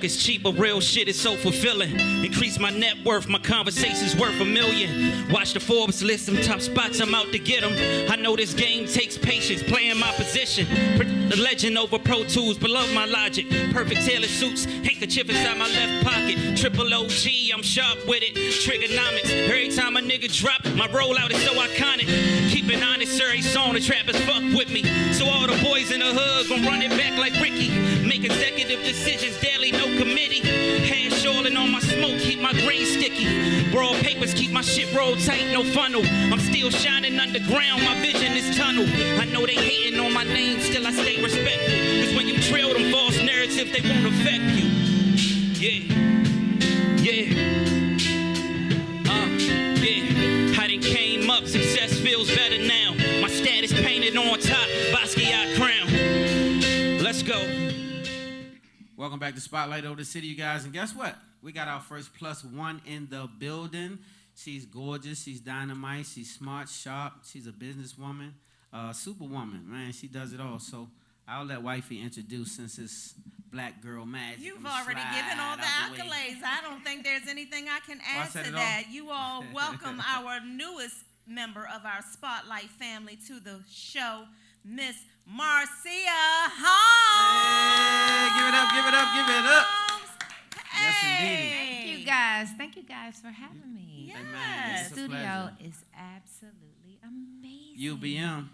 talk is cheap, but real shit is so fulfilling. Increase my net worth, my conversations worth $1 million. Watch the Forbes list, them top spots, I'm out to get them. I know this game takes patience, playing my position. The legend over Pro Tools, but love my logic. Perfect tailored suits, handkerchief inside my left pocket. Triple OG, I'm sharp with it. Trigonomics, every time a nigga drop, my rollout is so iconic. Keep it honest, sir, ain't song the trappers fuck with me. So all the boys in the hood gon' run it back like Ricky. Make executive decisions daily, no committee. Hand shoaling on my smoke, keep my green sticky. Broad papers, keep my shit rolled tight, no funnel. I'm still shining underground, my vision is tunnel. I know they hating on my name, still I stay respectful. Cause when you trail them false narratives, they won't affect you. Yeah, yeah. Yeah. I done came up, success feels better now. My status painted on top, Basquiat crown. Let's go. Welcome back to Spotlight over the City, you guys. And guess what? We got our first +1 in the building. She's gorgeous. She's dynamite. She's smart, sharp. She's a businesswoman, superwoman. Man, she does it all. So I'll let Wifey introduce since it's Black Girl Magic. You've already given all the accolades. I don't think there's anything I can add to that. You all welcome our newest member of our Spotlight family to the show, Miss Marcia Holmes. Hey, give it up, give it up, give it up. Yes, indeed. Thank you guys for having me. Yes. Amen. The studio is absolutely amazing. UBM,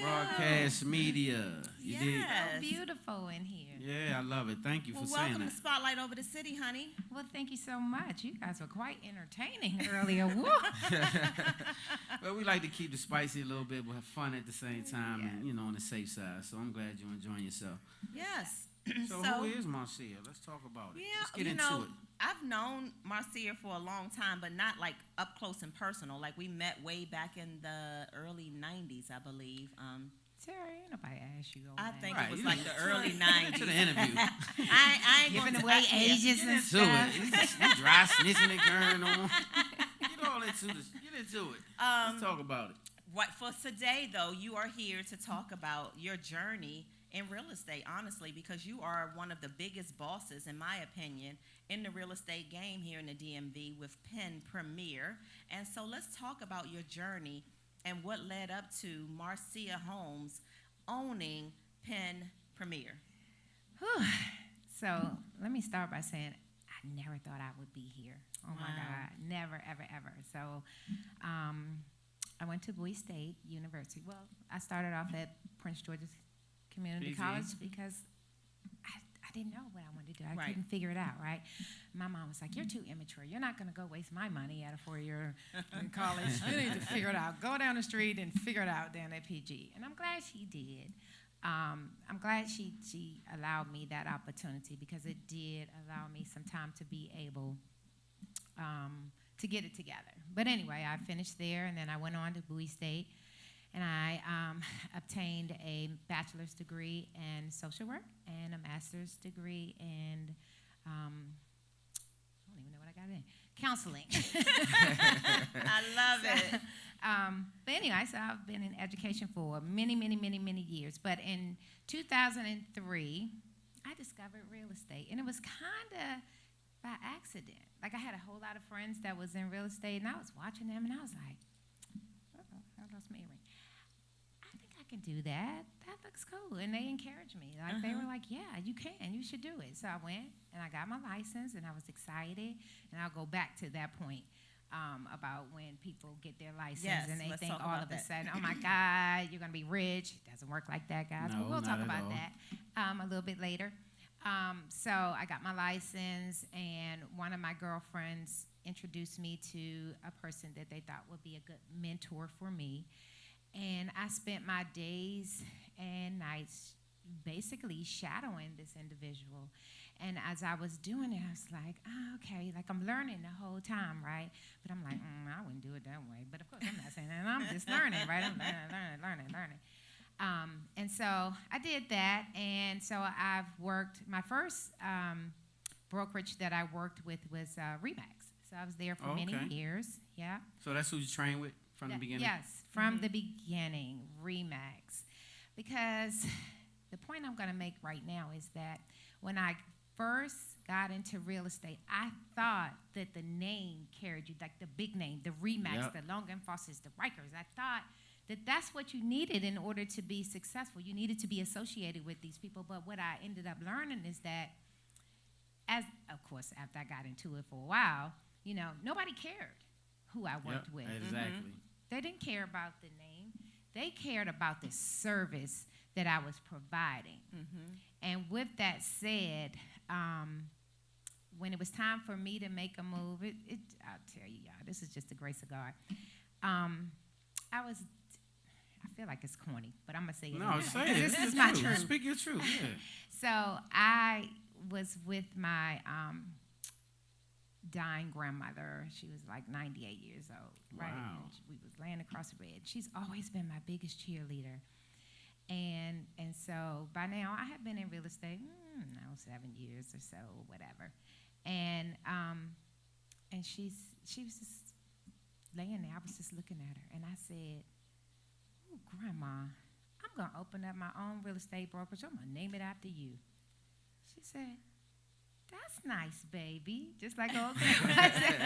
Broadcast Media. You did. So beautiful in here. Yeah, I love it. Thank you for saying Welcome that. to Spotlight over the City, honey. Well, thank you so much. You guys were quite entertaining earlier. Woo. Well, we like to keep the spicy a little bit, but have fun at the same time, and, you know, on the safe side. So I'm glad you're enjoying yourself. Yes. So who is Marcia? Let's talk about it. Yeah, Let's get into it. I've known Marcia for a long time, but not like up close and personal. Like we met way back in the early 90s, I believe. Sarah, ain't nobody asked you all I that. think Right, it was you like know, the early To 90s. the interview. I ain't Giving gonna away yeah. ages Get and into stuff. it. You dry snitching and carrying on. Get all into this. Get into it. Let's talk about it. What for today, though, you are here to talk about your journey in real estate, honestly, because you are one of the biggest bosses, in my opinion, in the real estate game here in the DMV with Penn Premier. And so let's talk about your journey and what led up to Marcia Holmes owning Penn Premier. Whew. So let me start by saying I never thought I would be here. Oh my Wow. God, never, ever, ever. So I went to Bowie State University. Well, I started off at Prince George's Community PG. College because I didn't know what I wanted to do. I Right. couldn't figure it out, right? My mom was like, you're too immature. You're not going to go waste my money at a 4-year in college. You need to figure it out. Go down the street and figure it out down at PG. And I'm glad she did. I'm glad she allowed me that opportunity because it did allow me some time to be able to get it together. But anyway, I finished there, and then I went on to Bowie State, and I obtained a bachelor's degree in social work and a master's degree in, I don't even know what I got in, counseling. I love it. But anyway, so I've been in education for many, many, many, many years. But in 2003, I discovered real estate, and it was kind of by accident. Like I had a whole lot of friends that was in real estate, and I was watching them, and I was like, I lost my earring. I think I can do that. That looks cool. And they encouraged me. Like they were like, yeah, you can. You should do it. So I went, and I got my license, and I was excited. And I'll go back to that point about when people get their license, Yes, and they let's think talk all about of a that. sudden, oh, my God, you're going to be rich. It doesn't work like that, guys. No, but we'll not talk at about all. that a little bit later. So I got my license, and one of my girlfriends introduced me to a person that they thought would be a good mentor for me. And I spent my days and nights basically shadowing this individual. And as I was doing it, I was like, oh, okay, like I'm learning the whole time, right? But I'm like, I wouldn't do it that way. But of course, I'm not saying that. I'm just learning, right? I'm learning. And so I did that. And so I've worked, my first brokerage that I worked with was Remax. So I was there for many Okay. years. Yeah. So that's who you trained with from the beginning? Yes, from the beginning, Remax. Because the point I'm going to make right now is that when I first got into real estate, I thought that the name carried you, like the big name, the Remax, Yep. the Long & Fosters, the Rikers. I thought that that's what you needed in order to be successful. You needed to be associated with these people. But what I ended up learning is that, as of course, after I got into it for a while, you know, nobody cared who I worked Yep, with. exactly. They didn't care about the name. They cared about the service that I was providing. And with that said, when it was time for me to make a move, I'll tell you, y'all, this is just the grace of God. I feel like it's corny, but I'm going to say it. No, anyway. say it. This It's is my true. truth. Speak your truth, yeah. So I was with my dying grandmother. She was like 98 years old, right? Wow. And we was laying across the bed. She's always been my biggest cheerleader. And so by now I have been in real estate, 7 years or so, whatever. And she was just laying there. I was just looking at her, and I said, "Oh, Grandma, I'm gonna open up my own real estate brokerage. I'm gonna name it after you." She said, "That's nice, baby." Just like old grandma said.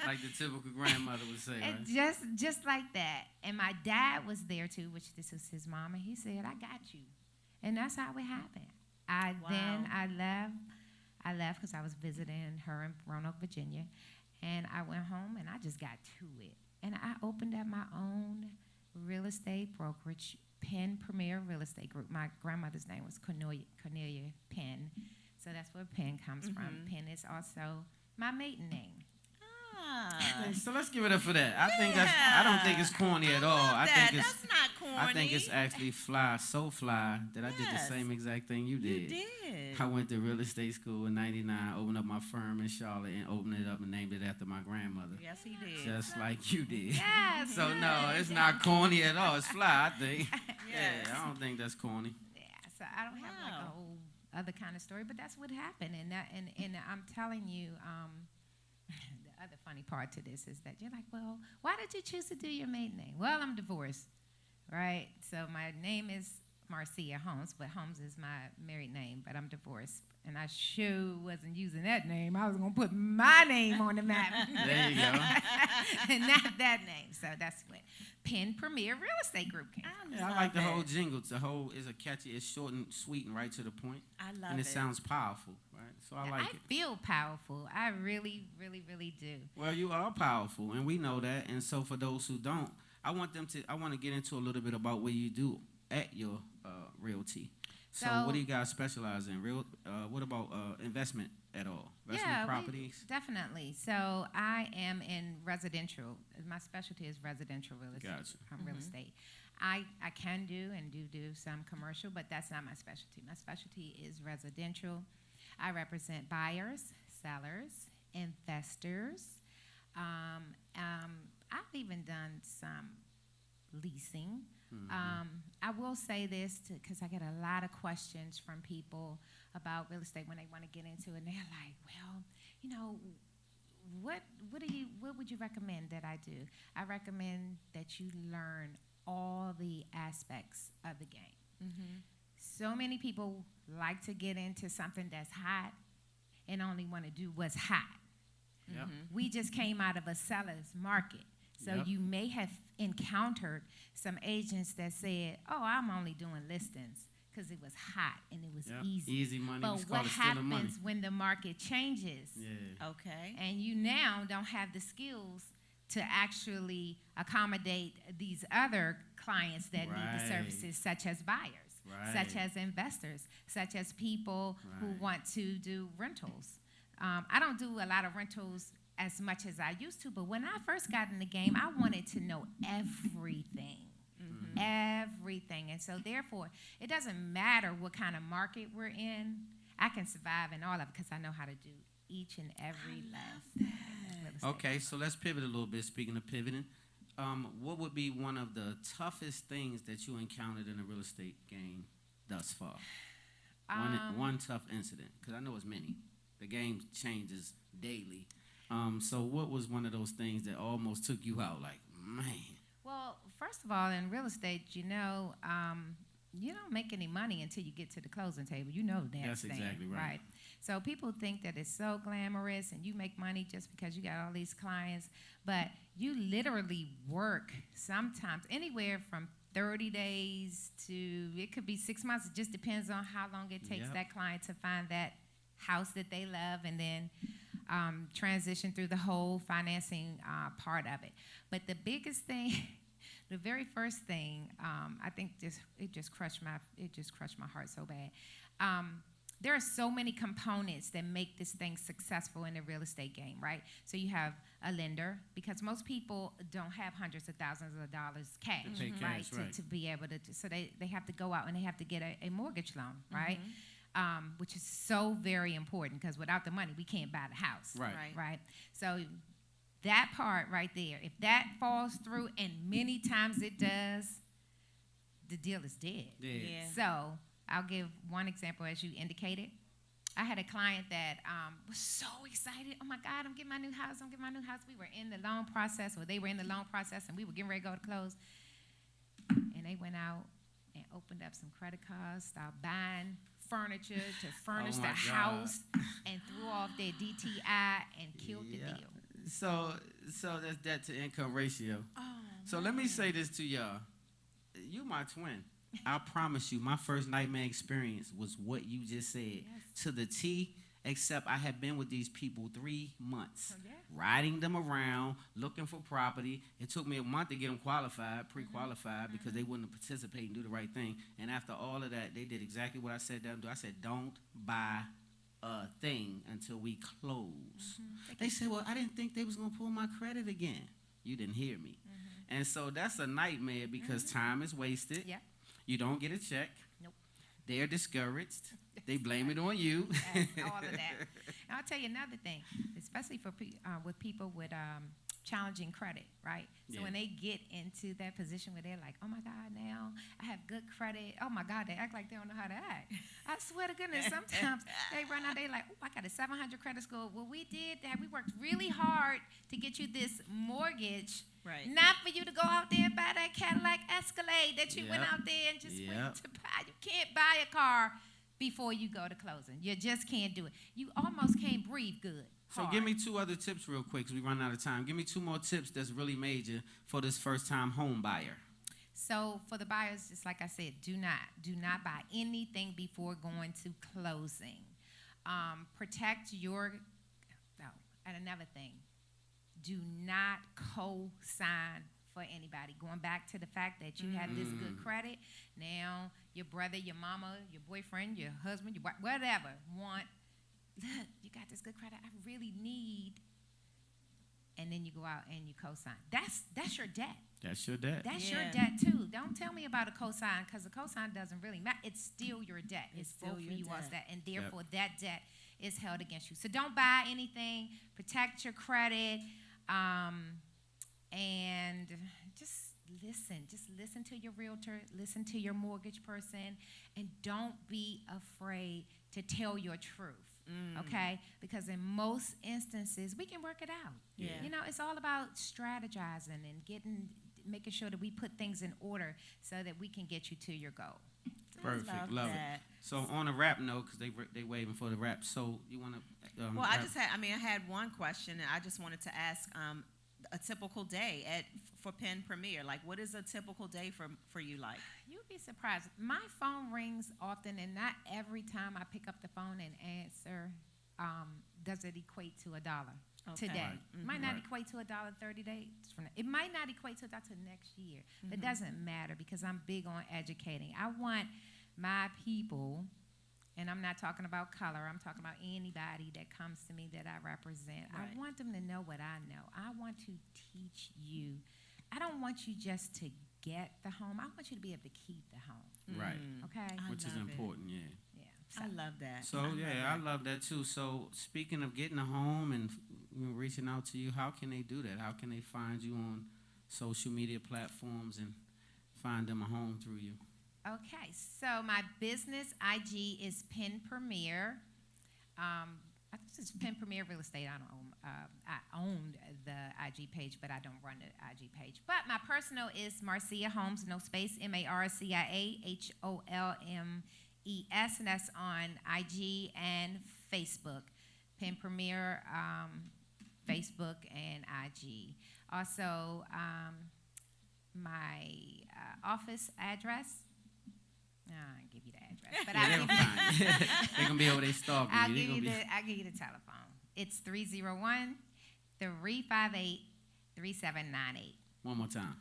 Like the typical grandmother would say, And right? just like that. And my dad was there too, which this is his mom, and he said, "I got you." And that's how it happened. I left because I was visiting her in Roanoke, Virginia, and I went home and I just got to it. And I opened up my own real estate brokerage, Penn Premier Real Estate Group. My grandmother's name was Cornelia Penn, so that's where Penn comes from. Penn is also my maiden name. Okay, so let's give it up for that. I don't think it's corny at all. I think it's That's not corny. I think it's actually fly, so fly that I did the Yes. same exact thing you You did. did. I went to real estate school in '99, opened up my firm in Charlotte, and opened it up and named it after my grandmother, Yes, he did. just like you did. Yes. So no, it's not corny at all. It's fly, I think. Yes. Yeah, I don't think that's corny. Yeah, so I don't have like a Wow. whole other kind of story, but that's what happened. And I'm telling you, the other funny part to this is that you're like, well, why did you choose to do your maiden name? Well, I'm divorced, right? So my name is Marcia Holmes, but Holmes is my married name, but I'm divorced. And I sure wasn't using that name. I was going to put my name on the map. There you go. And not that name. So that's what Penn Premier Real Estate Group came from. Yeah, I like the whole jingle. The whole is a catchy. It's short and sweet and right to the point, I love and it. it sounds powerful, right? So I like it. feel powerful. I really, really, really do. Well, you are powerful, and we know that. And so, for those who don't, I want to get into a little bit about what you do at your realty. So, So- what do you guys specialize in? What about investment at all? Investment properties. Definitely. So I am in residential. My specialty is residential real estate. Gotcha. Real estate. I can do and do some commercial, but that's not my specialty. My specialty is residential. I represent buyers, sellers, investors. I've even done some leasing. I will say this because I get a lot of questions from people about real estate when they want to get into it, and they're like, "Well, you know, what would you recommend that I do?" I recommend that you learn all the aspects of the game. So many people like to get into something that's hot and only want to do what's hot. Yep. We just came out of a seller's market. So Yep. you may have encountered some agents that said, "Oh, I'm only doing listings because it was hot and it was Yep. easy." Easy money. We But just call what it stealing money. happens when the market changes Yeah. Okay. and you now don't have the skills to actually accommodate these other clients that need the Right. services, such as buyers, such Right. as investors, such as people who Right. want to do rentals. I don't do a lot of rentals as much as I used to, but when I first got in the game, I wanted to know everything. Everything. And so therefore, it doesn't matter what kind of market we're in. I can survive in all of it because I know how to do each and every last thing in real estate. Okay, so let's pivot a little bit. Speaking of pivoting, what would be one of the toughest things that you encountered in the real estate game thus far? One tough incident, because I know it's many. The game changes daily. So what was one of those things that almost took you out? Like, man. Well, first of all, in real estate, you don't make any money until you get to the closing table. You know that. That's exactly right. So people think that it's so glamorous and you make money just because you got all these clients, but you literally work sometimes anywhere from 30 days to, it could be 6 months. It just depends on how long it takes Yep. that client to find that house that they love and then transition through the whole financing part of it. But the biggest thing, the very first thing, I think it just crushed my heart so bad. There are so many components that make this thing successful in the real estate game, right? So you have a lender, because most people don't have hundreds of thousands of dollars cash, To pay right? cash, right. To be able to, so they have to go out and they have to get a mortgage loan, right? Which is so very important, because without the money, we can't buy the house. Right. Right. So that part right there, if that falls through, and many times it does, the deal is dead. Yeah. So I'll give one example, as you indicated. I had a client that was so excited. Oh my God, I'm getting my new house. We were in the loan process, or they were in the loan process, and we were getting ready to go to close. And they went out and opened up some credit cards, started buying furniture to furnish Oh the my God. house, and threw off their DTI and killed the Yeah. deal. So that's debt to income ratio. Oh, So let me say this to y'all. You my twin. I promise you, my first nightmare experience was what you just said. Yes. To the T, except I had been with these people 3 months. Oh, yeah. Riding them around, looking for property. It took me a month to get them qualified, pre-qualified, because they wouldn't participate and do the right thing. And after all of that, they did exactly what I said them to do. I said, don't buy a thing until we close. They said, well, I didn't think they was going to pull my credit again. You didn't hear me. And so that's a nightmare, because time is wasted. Yep. You don't get a check. Nope. They're discouraged. They blame it on you. Yes, all of that. And I'll tell you another thing, especially for with people with challenging credit, right? So Yeah. when they get into that position where they're like, oh my God, now I have good credit. Oh my God, they act like they don't know how to act. I swear to goodness, sometimes they run out, they like, oh, I got a 700 credit score. Well, we did that. We worked really hard to get you this mortgage. Right. Not for you to go out there and buy that Cadillac Escalade that you went Yep. out there and just Yep. went to buy. You can't buy a car before you go to closing. You just can't do it. You almost can't breathe good. So Hard. give me 2 other tips real quick, because we run out of time. Give me 2 more tips that's really major for this first-time home buyer. So for the buyers, just like I said, do not buy anything before going to closing. Protect your. Oh, and another thing, do not co-sign for anybody. Going back to the fact that you had this good credit, now your brother, your mama, your boyfriend, your husband, your whatever want. Look, you got this good credit. I really need. And then you go out and you co-sign. That's your debt. That's your debt. That's Yeah. your debt too. Don't tell me about a cosign, because a cosign doesn't really matter. It's still your debt. It's still both of your you all's debt. debt, and therefore that debt is held against you. So don't buy anything. Protect your credit, and just listen. Just listen to your realtor. Listen to your mortgage person, and don't be afraid to tell your truth. Okay? Because in most instances, we can work it out. Yeah. You know, it's all about strategizing and making sure that we put things in order so that we can get you to your goal. Perfect. Love that. it. So on a rap note, because they waiting for the rap. So you want to? Well, I had one question, and I just wanted to ask a typical day for Penn Premier. Like, what is a typical day for you like? You'd be surprised. My phone rings often, and not every time I pick up the phone and answer does it equate to $1 Okay. today. Right. Might not Right. equate to $1 30 days from now. It might not equate to $1 till next year. But it doesn't matter, because I'm big on educating. I want my people, and I'm not talking about color, I'm talking about anybody that comes to me that I represent. Right. I want them to know what I know. I want to teach you. I don't want you just to get the home. I want you to be able to keep the home. Right. Okay? I Which is love it. important, yeah. Yeah. I love that. So I love that too. So speaking of getting a home and reaching out to you, how can they do that? How can they find you on social media platforms and find them a home through you? Okay, so my business IG is Penn Premier. I think it's Penn Premier Real Estate. I own the IG page, but I don't run the IG page. But my personal is Marcia Holmes, no space, MarciaHolmes, and that's on IG and Facebook, Pen Premier, Facebook and IG. Also, my office address. No, I give you the address, but Yeah, I'll they'll give you. find you. They're gonna be over there stalking I'll you. They give gonna you be- I'll give you the telephone. It's 301-358-3798. One more time.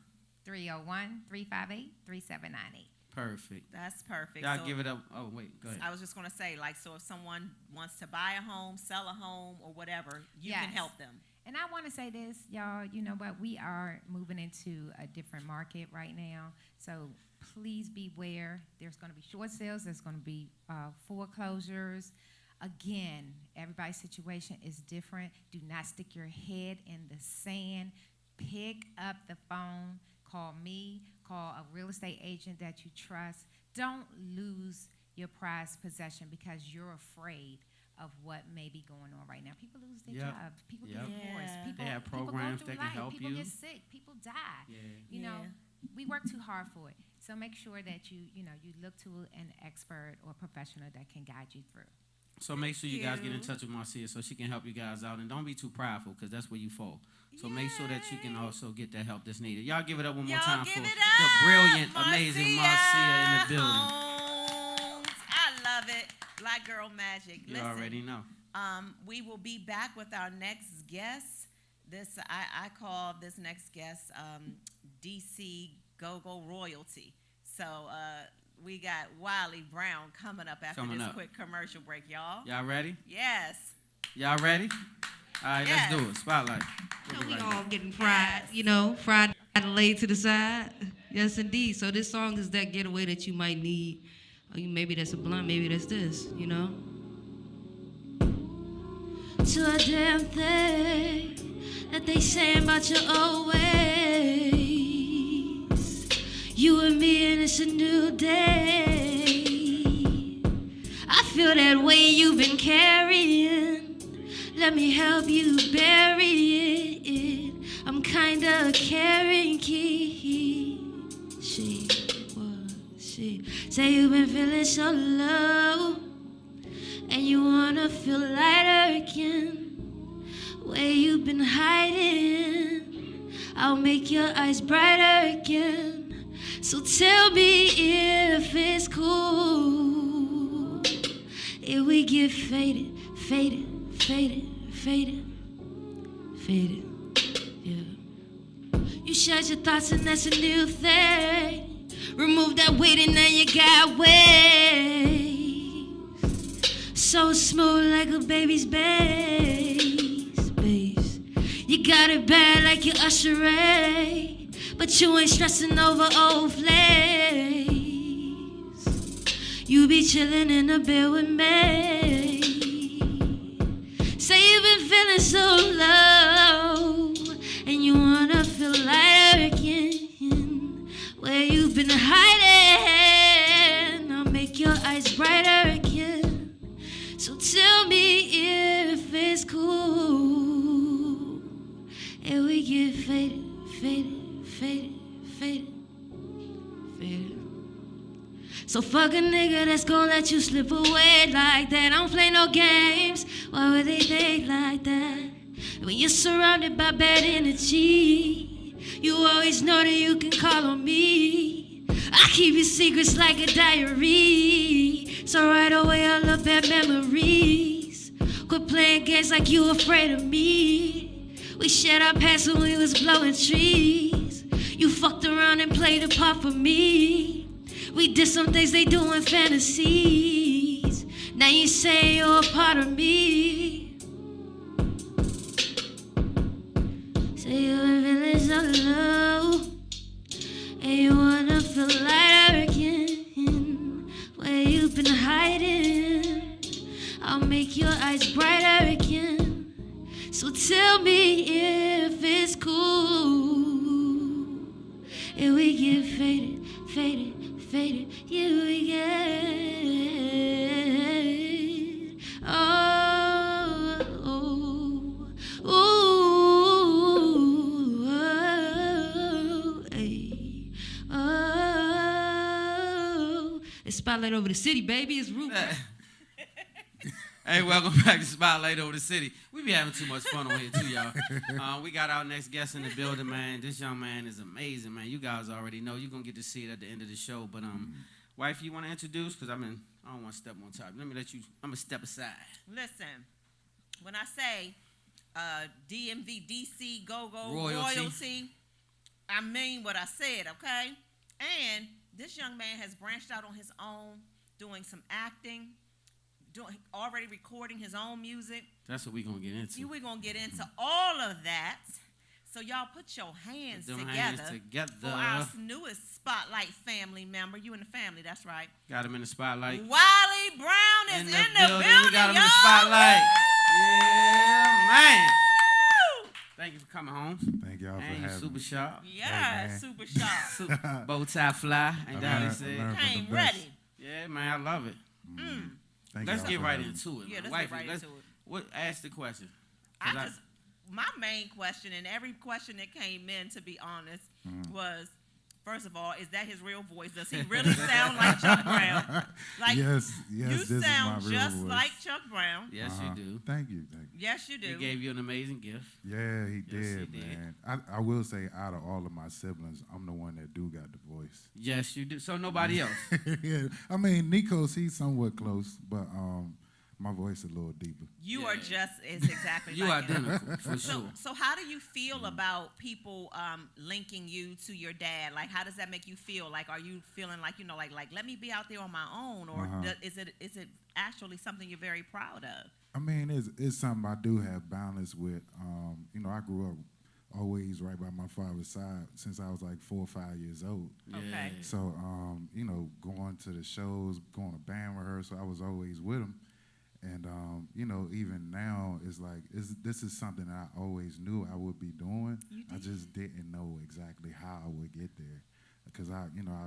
301-358-3798. Perfect. That's perfect. Y'all So give it up. Oh, wait, go ahead. I was just gonna say, like, so if someone wants to buy a home, sell a home, or whatever, you can Yes. help them. And I want to say this, y'all, you know what? We are moving into a different market right now. So please beware. There's going to be short sales. There's going to be foreclosures. Again, everybody's situation is different. Do not stick your head in the sand. Pick up the phone. Call me. Call a real estate agent that you trust. Don't lose your prized possession because you're afraid of what may be going on right now. People lose their Yep. jobs. People Yep. get divorced. Yeah. People, They have people go programs through that can life. help People you. get sick. People die. Yeah. You know, Yeah. we work too hard for it. So make sure that you look to an expert or professional that can guide you through. So make sure you guys get in you. touch with Marcia so she can help you guys out. And don't be too prideful because that's where you fall. So make sure that you can also get the help that's needed. Y'all give it up one more Y'all time give for it the up, brilliant, amazing Marcia in the building. Holmes. I love it. Black Girl Magic. You Listen, already know. we will be back with our next guest. This I call this next guest DC Go-Go Royalty. So we got Wiley Brown coming up after Coming this up. quick commercial break, y'all. Y'all ready? Yes. Y'all ready? All right, Yes. let's do it. Spotlight. We'll be We right all back. getting fried, fried and laid to the side. Yes, indeed. So this song is that getaway that you might need. Maybe that's a blunt, maybe that's this, To a damn thing that they say about your old ways. You and me and it's a new day. I feel that way you've been carrying. Let me help you bury it. I'm kinda carrying key. She say you've been feeling so low, and you wanna feel lighter again. Where you've been hiding, I'll make your eyes brighter again. So tell me if it's cool if we get faded, faded, faded, faded, faded, yeah. You shared your thoughts and that's a new thing. Remove that weight and now you got waves. So smooth like a baby's bass. You got it bad like your Usher Ray, but you ain't stressing over old flames. You be chillin' in the bed with me. Say you've been feeling so low, and you wanna feel lighter again. Where you've been hiding, I'll make your eyes brighter again. So tell me if it's cool if we get faded, faded, faded, faded, faded. So fuck a nigga that's gon' let you slip away like that. I don't play no games. Why would they think like that? When you're surrounded by bad energy, you always know that you can call on me. I keep your secrets like a diary, so right away I love bad memories. Quit playing games like you afraid of me. We shared our past when we was blowing trees. You fucked around and played a part for me. We did some things they do in fantasies. Now you say you're a part of me. Say you've been feeling so low, and you wanna feel lighter again. Where you've been hiding, I'll make your eyes brighter again. So tell me if it's cool if we get faded, faded, faded, yeah, we get. It's Spotlight over the city, baby. It's Rupert. Hey, welcome back to Spotlight Over the City. We be having too much fun on here, too, y'all. We got our next guest in the building, man. This young man is amazing, man. You guys already know. You're going to get to see it at the end of the show. But, wife, you want to introduce? Because I don't want to step on top. I'm going to step aside. Listen, when I say DMV, DC, go-go, Royalty. royalty, I mean what I said, okay? And this young man has branched out on his own, doing some acting, already recording his own music. That's what we're going to get into. We're going to get into all of that. So y'all put your hands together for our newest Spotlight family member. You in the family, that's right. Got him in the spotlight. Wiley Brown is in the building, We got him in the y'all. spotlight. Yeah, man. Thank you for coming home. Thank y'all for And you having super me. sharp. Yeah, man. super sharp. Bow tie fly. Ain't that how they learned- say? learned- Came the best. ready. Yeah, man, I love it. Thank Let's y'all get for right having me. into it. Yeah, man. let's get Wifey, right into it. Ask the question. 'Cause My main question, and every question that came in, to be honest, was, first of all, is that his real voice? Does he really sound like Chuck Brown? Like, yes, you this is my sound real just voice. like Chuck Brown. Yes, you do. Thank you. Yes, you do. He gave you an amazing gift. Yeah, he Yes, he did, did. man. I will say, out of all of my siblings, I'm the one that do got the voice. Yes, you do. So nobody else. Yeah, I mean, Nikos, he's somewhat close, but my voice a little deeper. You are Yeah. just is exactly You like him. identical, for sure. So how do you feel about people linking you to your dad? Like, how does that make you feel? Like, are you feeling like, like let me be out there on my own, or is it actually something you're very proud of? I mean, it's something I do have balance with. I grew up always right by my father's side since I was like 4 or 5 years old. Okay. So, going to the shows, going to band rehearsal, I was always with him. And, even now, it's like, this is something that I always knew I would be doing. I just didn't know exactly how I would get there. Because, I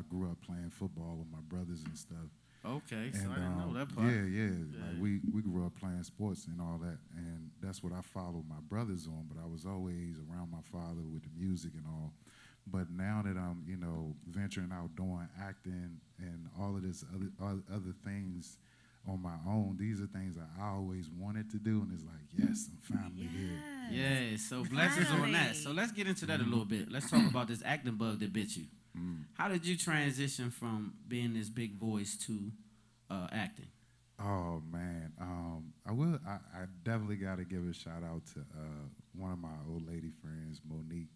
grew up playing football with my brothers and stuff. Okay, so And, I didn't know that part. Yeah. Like we grew up playing sports and all that. And that's what I followed my brothers on. But I was always around my father with the music and all. But now that I'm, venturing out doing acting and all of this other things on my own, these are things that I always wanted to do, and it's like, yes, I'm finally here. Yeah, so blessings on that. Finally. So let's get into that a little bit. Let's talk about this acting bug that bit you. How did you transition from being this big voice to acting? Oh man, I definitely got to give a shout out to one of my old lady friends, Monique.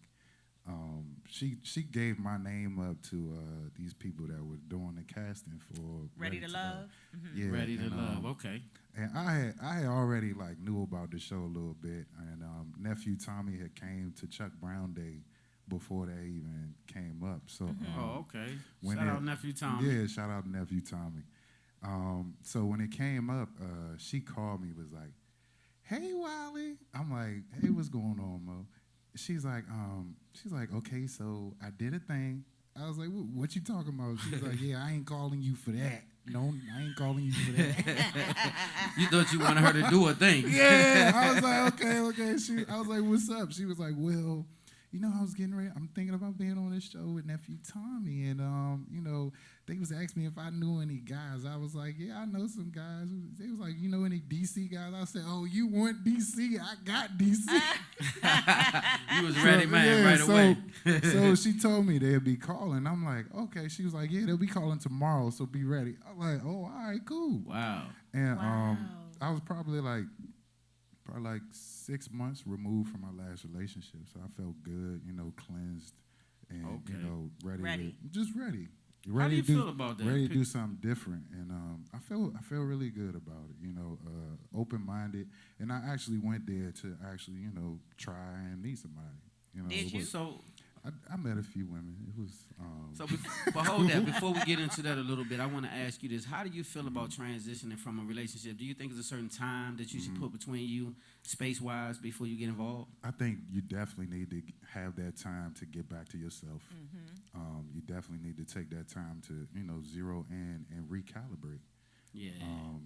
She gave my name up to these people that were doing the casting for Ready to Love? Yeah, Ready to and, Love, okay. And I had already like knew about the show a little bit, and nephew Tommy had came to Chuck Brown Day before they even came up. So Oh, okay. when Shout it- out nephew Tom. Yeah, shout out nephew Tommy. So when it came up, she called me, was like, "Hey, Wiley." I'm like, "Hey, what's going on, Mo?" She's like, "Okay, so I did a thing." I was like, "What you talking about?" She's like, "Yeah, I ain't calling you for that. No, I ain't calling you for that." You thought you wanted her to do a thing. Yeah, I was like, okay. I was like, "What's up?" She was like, "Well, I was getting ready. I'm thinking about being on this show with nephew Tommy, and they was asking me if I knew any guys. I was like, yeah, I know some guys. They was like, you know any DC guys? I said, oh, you want DC? I got DC. You was ready, man, right away. So she told me they'd be calling. I'm like, okay. She was like, yeah, they'll be calling tomorrow, so be ready. I'm like, oh, all right, cool. Wow. And Wow. I was probably like 6 months removed from my last relationship, so I felt good, cleansed, and Okay. ready. How do you feel about that? Ready to do something different, and I feel really good about it. Open-minded, and I actually went there to actually try and meet somebody. Did you? So I met a few women. It was but hold that. Before we get into that a little bit, I want to ask you this. How do you feel about transitioning from a relationship? Do you think there's a certain time that you should put between you, space-wise, before you get involved? I think you definitely need to have that time to get back to yourself. You definitely need to take that time to, zero in and recalibrate. Yeah.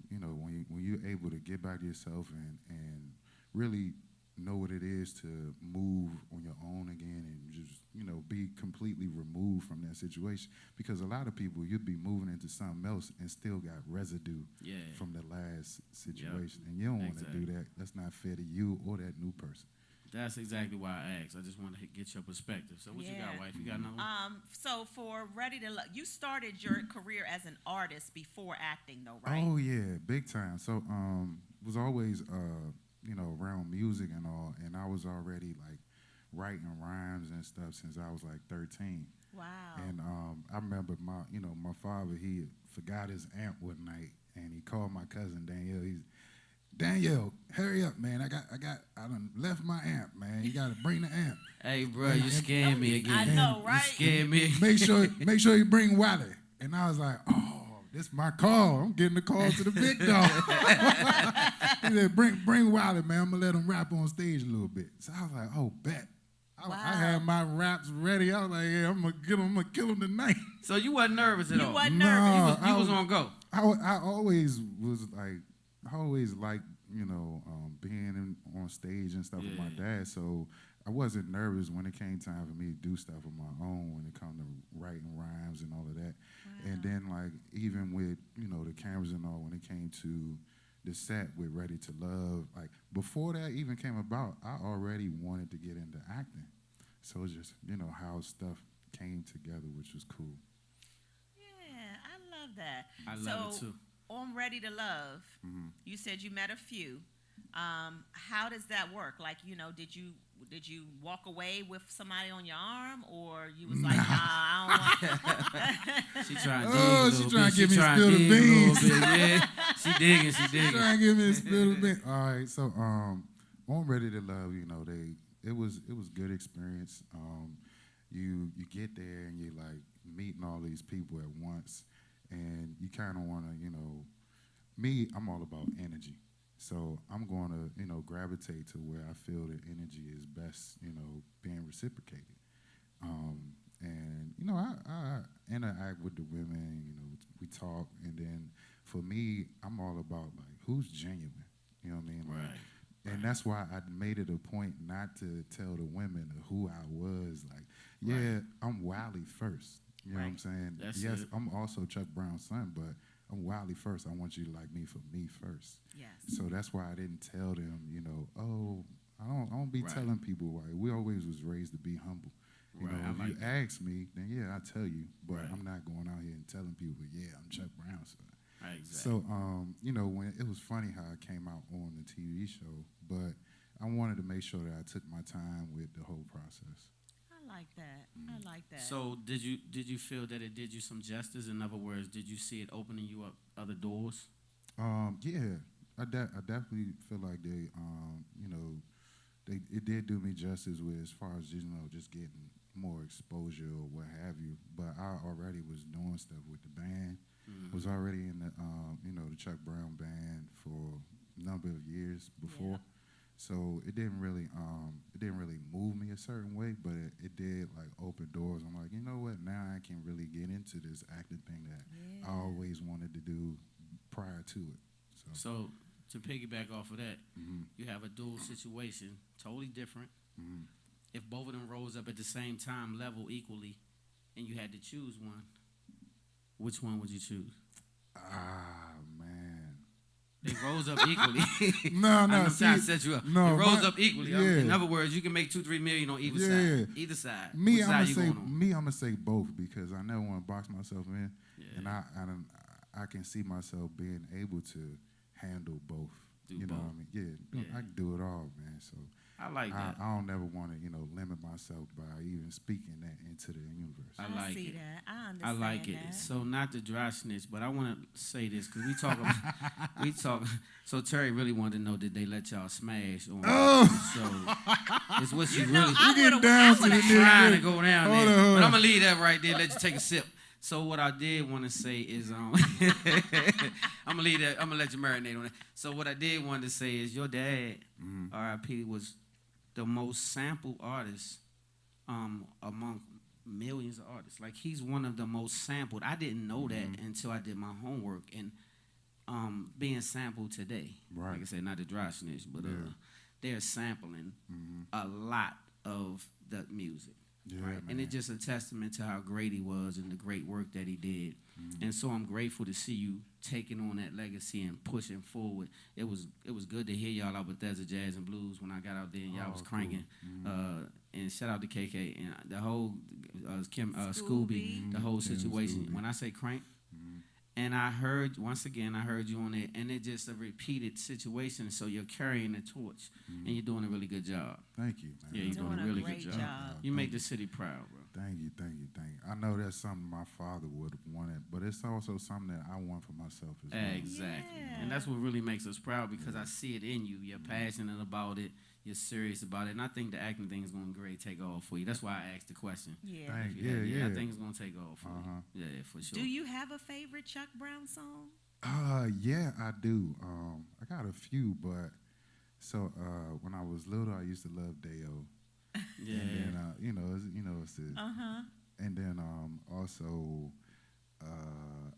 When you're able to get back to yourself and really know what it is to move on your own again and just, be completely removed from that situation. Because a lot of people, you'd be moving into something else and still got residue from the last situation. And you don't want to do that. That's not fair to you or that new person. That's exactly why I asked. I just wanted to get your perspective. So what you got, wife? You got another one? So for Ready to Love, you started your career as an artist before acting, though, right? Oh yeah, big time. So was always around music and all, and I was already like writing rhymes and stuff since I was like 13. Wow. And I remember my father, he forgot his amp one night, and he called my cousin Danielle. Danielle, hurry up, man. I done left my amp, man. You gotta bring the amp. Hey, bro, you scared me again. I know, right? You scared me. Make sure you bring Wally. And I was like, oh, this my call. I'm getting the call to the big dog. He said, bring Wally, man. I'm gonna let him rap on stage a little bit. So I was like, oh, bet. Wow. I had my raps ready. I was like, yeah, I'm gonna kill him tonight. So you wasn't nervous at all? You wasn't nervous. You was on go. I always was like, liked, being on stage and stuff with my dad. So I wasn't nervous when it came time for me to do stuff on my own when it come to writing rhymes and all of that. Wow. And then like even with, the cameras and all, when it came to the set with Ready to Love, like before that even came about, I already wanted to get into acting. So it's just, how stuff came together, which was cool. Yeah, I love that. I love it too. On Ready to Love, you said you met a few. How does that work? Like, did you walk away with somebody on your arm, or you was like, nah, I don't want She trying to she trying to give me spill the beans. Yeah, she digging. She trying to give me a spill the beans. All right, so on Ready to Love, it was good experience. You get there and you like meeting all these people at once. And you kind of want to, me, I'm all about energy. So I'm going to, gravitate to where I feel the energy is best, being reciprocated. And, I interact with the women, we talk. And then for me, I'm all about, like, who's genuine? You know what I mean? Like, Right. And that's why I made it a point not to tell the women who I was. Like, yeah, I'm Wiley first. You know what I'm saying? Yes, I'm also Chuck Brown's son, but I'm Wiley first. I want you to like me for me first. Yes. So that's why I didn't tell them, I don't be telling people why. We always was raised to be humble. If you ask me, then yeah, I tell you. But I'm not going out here and telling people, yeah, I'm Chuck Brown's son. Right, exactly. So, when it was funny how I came out on the TV show, but I wanted to make sure that I took my time with the whole process. I like that. I like that. So did you feel that it did you some justice? In other words, did you see it opening you up other doors? Yeah, I definitely feel like it did do me justice with as far as just getting more exposure or what have you. But I already was doing stuff with the band. Was already in the the Chuck Brown band for a number of years before. Yeah. So it didn't really move me a certain way, but it did like open doors. I'm like, you know what? Now I can really get into this acting thing that I always wanted to do prior to it. So to piggyback off of that, you have a dual situation, totally different. If both of them rose up at the same time, level equally, and you had to choose one, which one would you choose? Man. They rose up equally. No. I'm trying to set you up. No, they rose up equally. Yeah. In other words, you can make $2-3 million on either side. Either side. I'm side gonna say both because I never want to box myself in, and I can see myself being able to handle both. Do both. Know what I mean? Yeah, I can do it all, man. So I like that. I don't never want to, limit myself by even speaking that into the universe. I like see it. That. I understand. I like it. That. So not to dry snitch, but I want to say this because we talk. So Terry really wanted to know, did they let y'all smash on the show? It's what you really. I get down to the trying to go down there, but I'm gonna leave that right there. Let you take a sip. So what I did want to say is, I'm gonna leave that. I'm gonna let you marinate on it. So what I did want to say is, your dad, R.I.P., was the most sampled artist among millions of artists. Like, he's one of the most sampled. I didn't know that until I did my homework and being sampled today. Right. Like I said, not the dry snitch, but they're sampling a lot of the music. Yeah, Right? And man. it's just a testament to how great he was and the great work that he did. And so I'm grateful to see you taking on that legacy and pushing forward. It was good to hear y'all out with Bethesda Jazz and Blues when I got out there and y'all was cool. cranking. And shout out to KK and the whole Scooby, the whole situation. Scooby. When I say crank, and I heard you on it, and it's just a repeated situation. So you're carrying the torch, and you're doing a really good job. Thank you, man. Yeah, you're doing a really great good job. job. You make the city proud, bro. Thank you. I know that's something my father would have wanted, but it's also something that I want for myself as well. Exactly. Yeah. And that's what really makes us proud because I see it in you. You're passionate about it. You're serious about it. And I think the acting thing is going to great take off for you. That's why I asked the question. Yeah. Thank Yeah, yeah. I think it's going to take off for you. Yeah, for sure. Do you have a favorite Chuck Brown song? Yeah, I do. I got a few, but when I was little, I used to love Deo. Yeah. And then it's the, and then also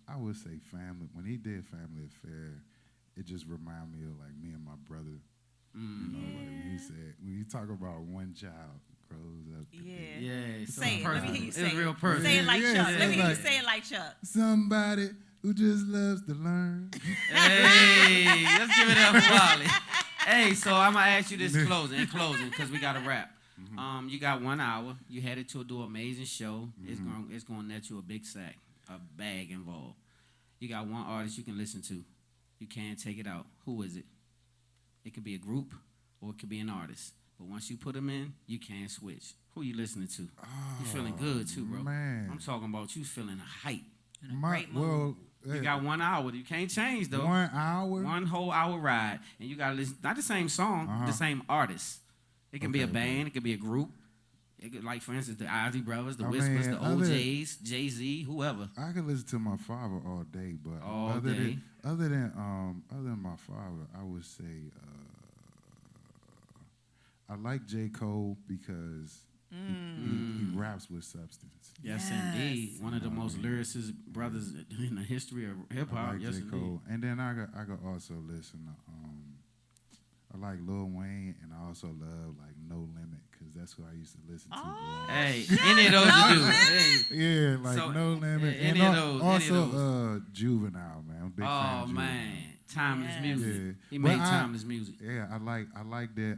I would say family. When he did Family Affair, it just reminded me of like me and my brother. You know, like when he said, when you talk about one child grows up to be Yeah. So Say it. Let me personal. hear you It's say it. real personal. Say it like Yeah, Chuck. yeah, Let me hear you like- say it like Chuck. somebody who just loves to learn. Hey, let's give it up for Wally. Hey, so I'm gonna ask you this in closing, because we got to wrap. You got 1 hour. You headed to do an amazing show. It's gonna net you a big sack, a bag involved. You got one artist you can listen to. You can't take it out. Who is it? It could be a group or it could be an artist. But once you put them in, you can't switch. Who you listening to? You feeling good too, bro. man. I'm talking about you feeling hype. great mood. You got 1 hour. You can't change though. 1 hour. One whole hour ride, and you gotta listen. Not the same song, the same artist. It can be a Okay, band. It could be a group. It could, like for instance, the Ozzy Brothers, the I Whispers, mean, the other- OJs, Jay-Z, whoever. I could listen to my father all day, but All other day. than my father, I would say I like J. Cole because he raps with substance. Yes, indeed. One of the most lyricist brothers in the history of hip I hop. like Yes, J. indeed. Cole, and then I could also listen to I like Lil Wayne, and I also love like No Limit because that's who I used to listen to. growing up. Hey, any of those you do. Hey. Yeah, like So, No Limit, any and of those, also Juvenile, man. I'm a big fan Oh of Juvenile. man, timeless Yes. music. Yeah. He But made timeless music. Yeah, I like their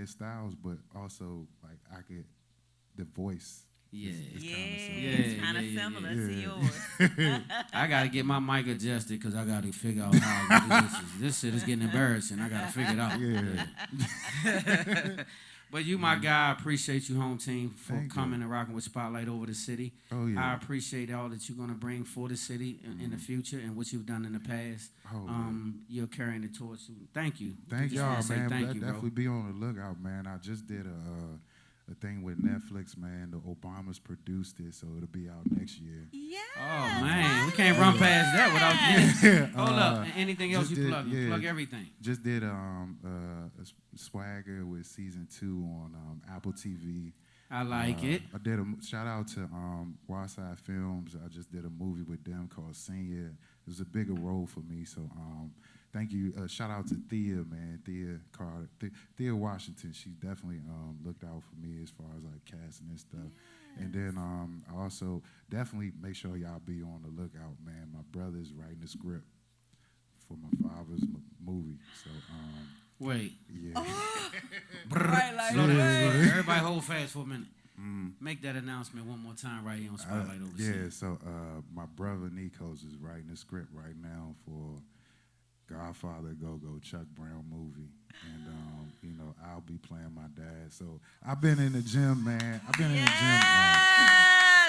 styles, but also like I get the voice. Yeah. It's Yeah, kinda similar. it's Yeah, kind of yeah, similar yeah. to yours. I gotta get my mic adjusted because I gotta figure out how to do this. This shit is getting embarrassing. I gotta figure it out. Yeah. But you, my guy, I appreciate you, home team, for Thank you. coming and rocking with Spotlight over the city. Oh, yeah. I appreciate all that you're gonna bring for the city in the future and what you've done in the past. Oh, yeah. You're carrying the torch. Thank you. Thank Just wanna y'all, say man. Thank But you, definitely bro. be on the lookout, man. I just did a thing with Netflix, man. The Obamas produced it, so it'll be out next year. Yes. Oh man, we can't run past that without Hold up. Anything else just you did- plug? yeah. Plug everything. Just did a Swagger with season 2 on Apple TV. I like it. I did a shout out to Wildside Films. I just did a movie with them called Senior. It was a bigger role for me, so thank you. Shout out to Thea, man, Thea Carter, Thea Washington. She definitely looked out for me as far as like casting and stuff. And then I also definitely make sure y'all be on the lookout, man. My brother's writing the script for my father's movie, so Wait. yeah. Right, like, Slow down. Everybody hold fast for a minute. Make that announcement one more time right here on Spotlight over the Yeah, City. so my brother Nikos is writing the script right now for Godfather Go-Go Chuck Brown movie. And, I'll be playing my dad. So I've been in the gym, man. I've been in the gym.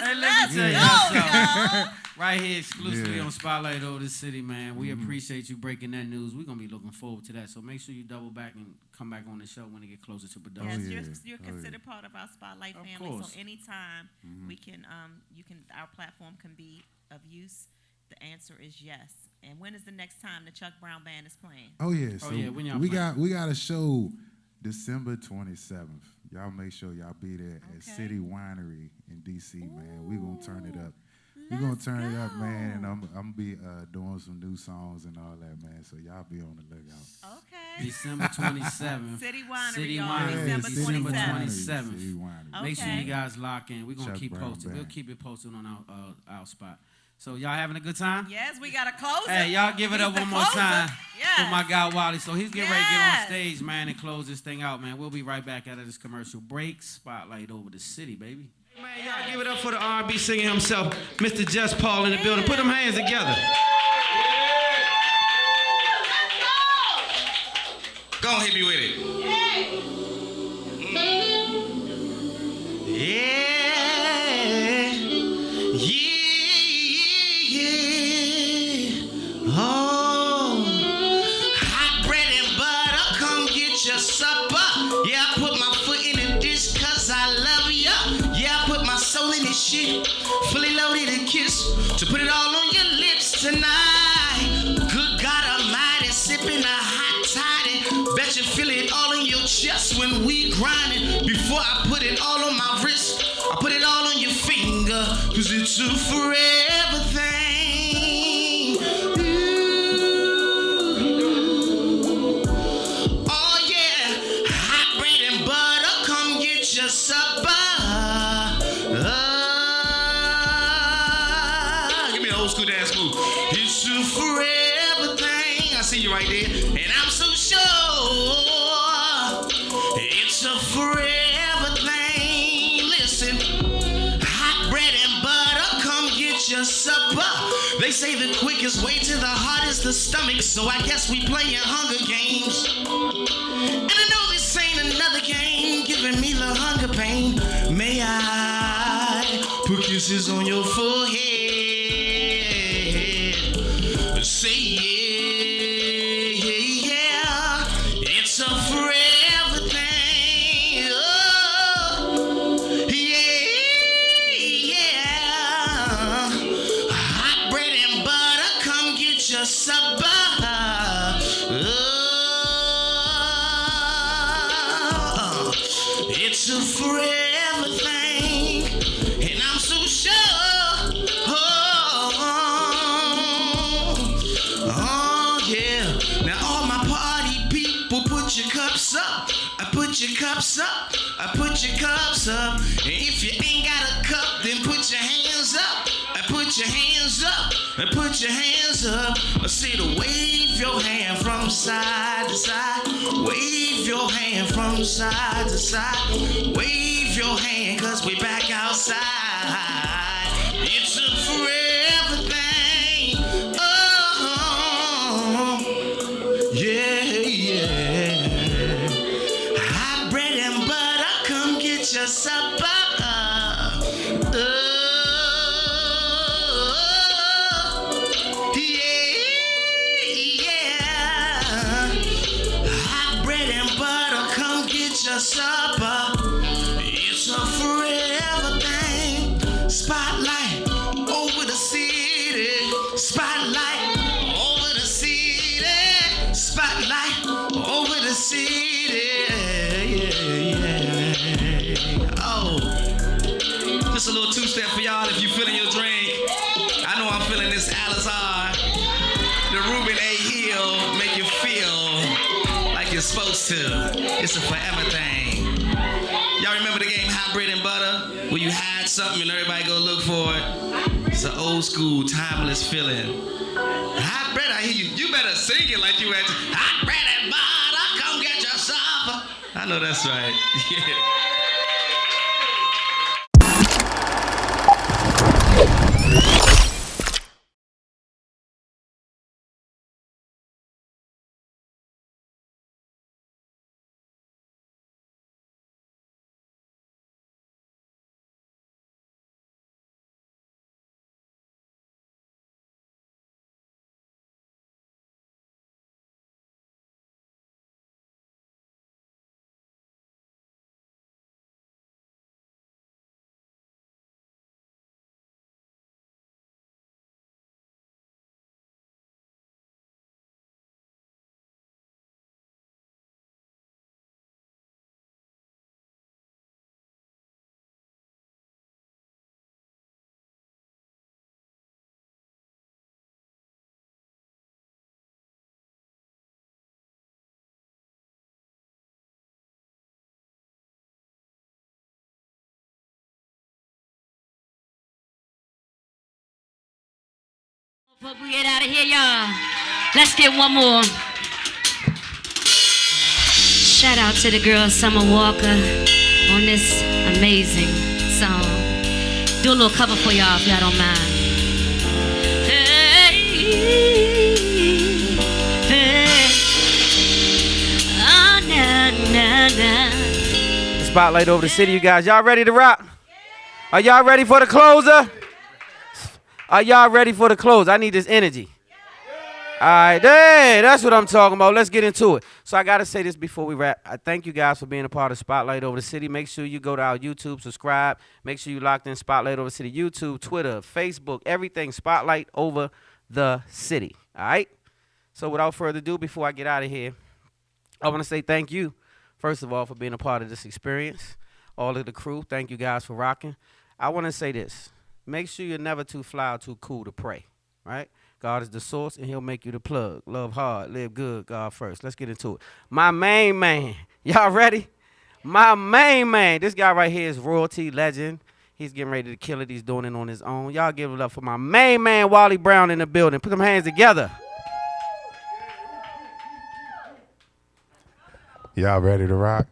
Hey, let me tell you something. Right here exclusively Yeah. on Spotlight over the City, man. We appreciate you breaking that news. We're going to be looking forward to that. So make sure you double back and come back on the show when it get closer to Yes, production. yeah. you're Oh, considered part of our Spotlight Of family. course. So anytime we can, our platform can be of use. The answer is yes. And when is the next time the Chuck Brown Band is playing? Oh, yeah. So yeah, when y'all we playing? got a show December 27th. Y'all make sure y'all be there at Okay. City Winery in D.C., man. We're going to turn it up. We're going to turn it up, man. And I'm going to be doing some new songs and all that, man. So y'all be on the lookout. Okay. December 27th. City Winery, City y'all. Winery, December December 27th. 27th. City Winery. Make sure Okay. you guys lock in. We're gonna Chuck keep Brown posted. We'll Band. keep it posted on our spot. So y'all having a good time? Yes, we got to close Hey, y'all give it up one more time for my guy Wally. So he's getting ready to get on Yes. stage, man, and close this thing out, man. We'll be right back out of this commercial break. Spotlight over the city, baby. Man, y'all give it up for the R&B singer himself, Mr. Just Paul in the building. Put them hands together. Go on, hit me with it. Yeah. Oh, hot bread and butter, come get your supper. Yeah, I put my foot in the dish 'cause I love ya. Yeah, I put my soul in this shit, fully loaded and kiss to put it all on your lips tonight. Good God Almighty, sipping a hot toddy. Bet you feel it all in your chest when we grinding. Before I put it all on my wrist, I put it all on your finger, 'cause it's a forever thing. Ooh. Oh yeah, hot bread and butter, come get your supper. Give me an old school dance move. It's a forever thing. I see you right there, and I'm so sure it's a forever thing. Listen, hot bread and butter, come get your supper. They say the quickest way to the heart is the stomach, so I guess we playing Hunger Games. And I know this ain't another game giving me the hunger pain. May I put kisses on your forehead? Say yeah, it's a forever thing. Oh, yeah. Hot bread and butter, come get your supper. Oh, it's a forever thing, and I'm so sure. Oh yeah. Now all my party people, put your cups up. I put your cups up. I put your cups up. And if you ain't got a cup, then put your hands up. I put your hands up. I put your hands up. I say to wave your hand from side to side. Wave your hand from side to side. Wave your hand, 'cause we back outside. It's a forever thing. Oh, yeah. Hot bread and butter, come get your supper. Oh, yeah. Hot bread and butter, come get your supper. It's a forever thing. Spotlight over the city. Spotlight over the city. Spotlight over the city. Yeah. Oh, just a little two-step for y'all if you feeling your drink. I know I'm feeling this Alizar. The Ruben A. Hill make you feel like you're supposed to. It's a forever thing. Y'all remember the game Hot Bread and Butter? Where you hide something and everybody go look for it? It's an old school, timeless feeling. Hot bread, I hear you. You better sing it like you had to. Hot bread and butter, come get your supper. I know that's right. Yeah. Before we get out of here, y'all, let's get one more. Shout out to the girl Summer Walker on this amazing song. Do a little cover for y'all if y'all don't mind. Hey, hey, oh, nah, nah, nah. Spotlight over the city, you guys. Y'all ready to rock? Are y'all ready for the closer? Are y'all ready for the close? I need this energy. All right, hey, that's what I'm talking about. Let's get into it. So I got to say this before we wrap. I thank you guys for being a part of Spotlight Over the City. Make sure you go to our YouTube, subscribe. Make sure you locked in Spotlight Over the City, YouTube, Twitter, Facebook, everything Spotlight Over the City. All right? So without further ado, before I get out of here, I want to say thank you, first of all, for being a part of this experience. All of the crew, thank you guys for rocking. I want to say this. Make sure you're never too fly or too cool to pray, right? God is the source, and he'll make you the plug. Love hard, live good, God first. Let's get into it. My main man. Y'all ready? My main man. This guy right here is royalty, legend. He's getting ready to kill it. He's doing it on his own. Y'all give it up for my main man, Wally Brown, in the building. Put them hands together. Y'all ready to rock?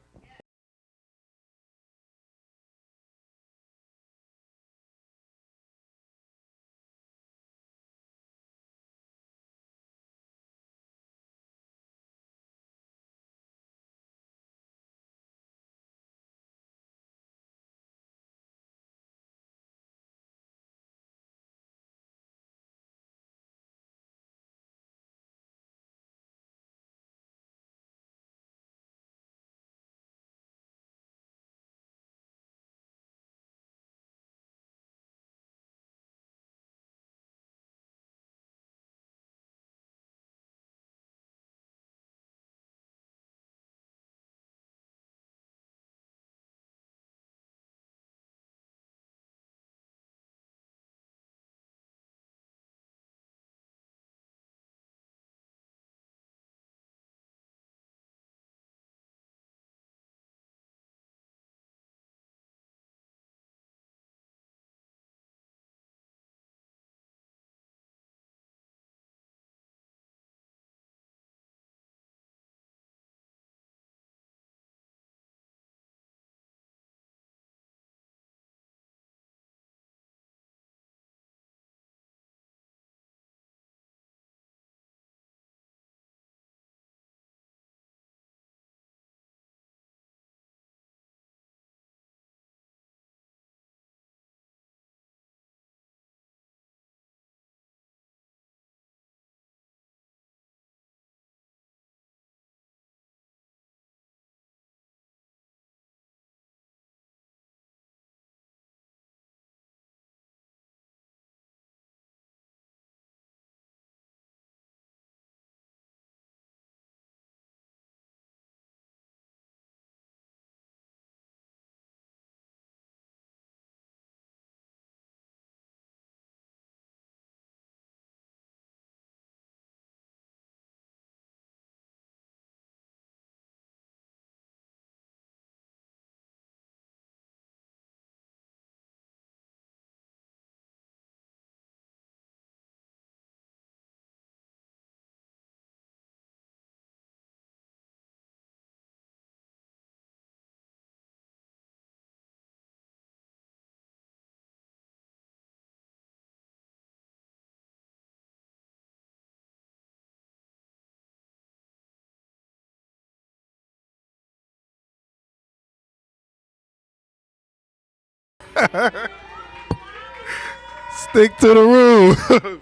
Stick to the rule.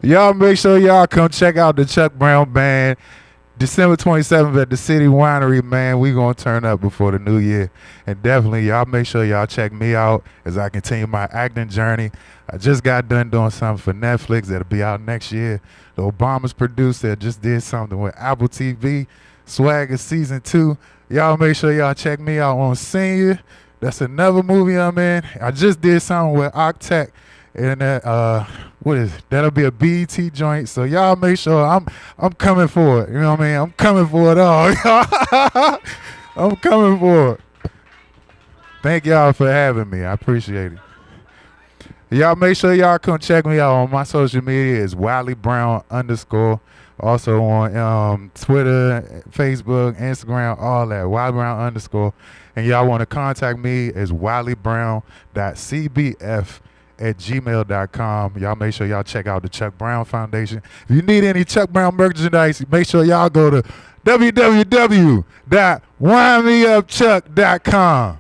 Y'all make sure y'all come check out the Chuck Brown Band. December 27th at the City Winery, man. We gonna turn up before the new year. And definitely, y'all make sure y'all check me out as I continue my acting journey. I just got done doing something for Netflix that'll be out next year. The Obamas producer just did something with Apple TV. Swagger Season 2. Y'all make sure y'all check me out on Senior. That's another movie I'm in. I just did something with Octech. And what is it? That'll be a BET joint. So y'all make sure I'm coming for it. You know what I mean? I'm coming for it all. I'm coming for it. Thank y'all for having me. I appreciate it. Y'all make sure y'all come check me out on my social media. It's Wiley Brown _ Also on Twitter, Facebook, Instagram, all that. Wiley Brown _ And y'all want to contact me is wileybrown.cbf@gmail.com. Y'all make sure y'all check out the Chuck Brown Foundation. If you need any Chuck Brown merchandise, make sure y'all go to www.winemeupchuck.com.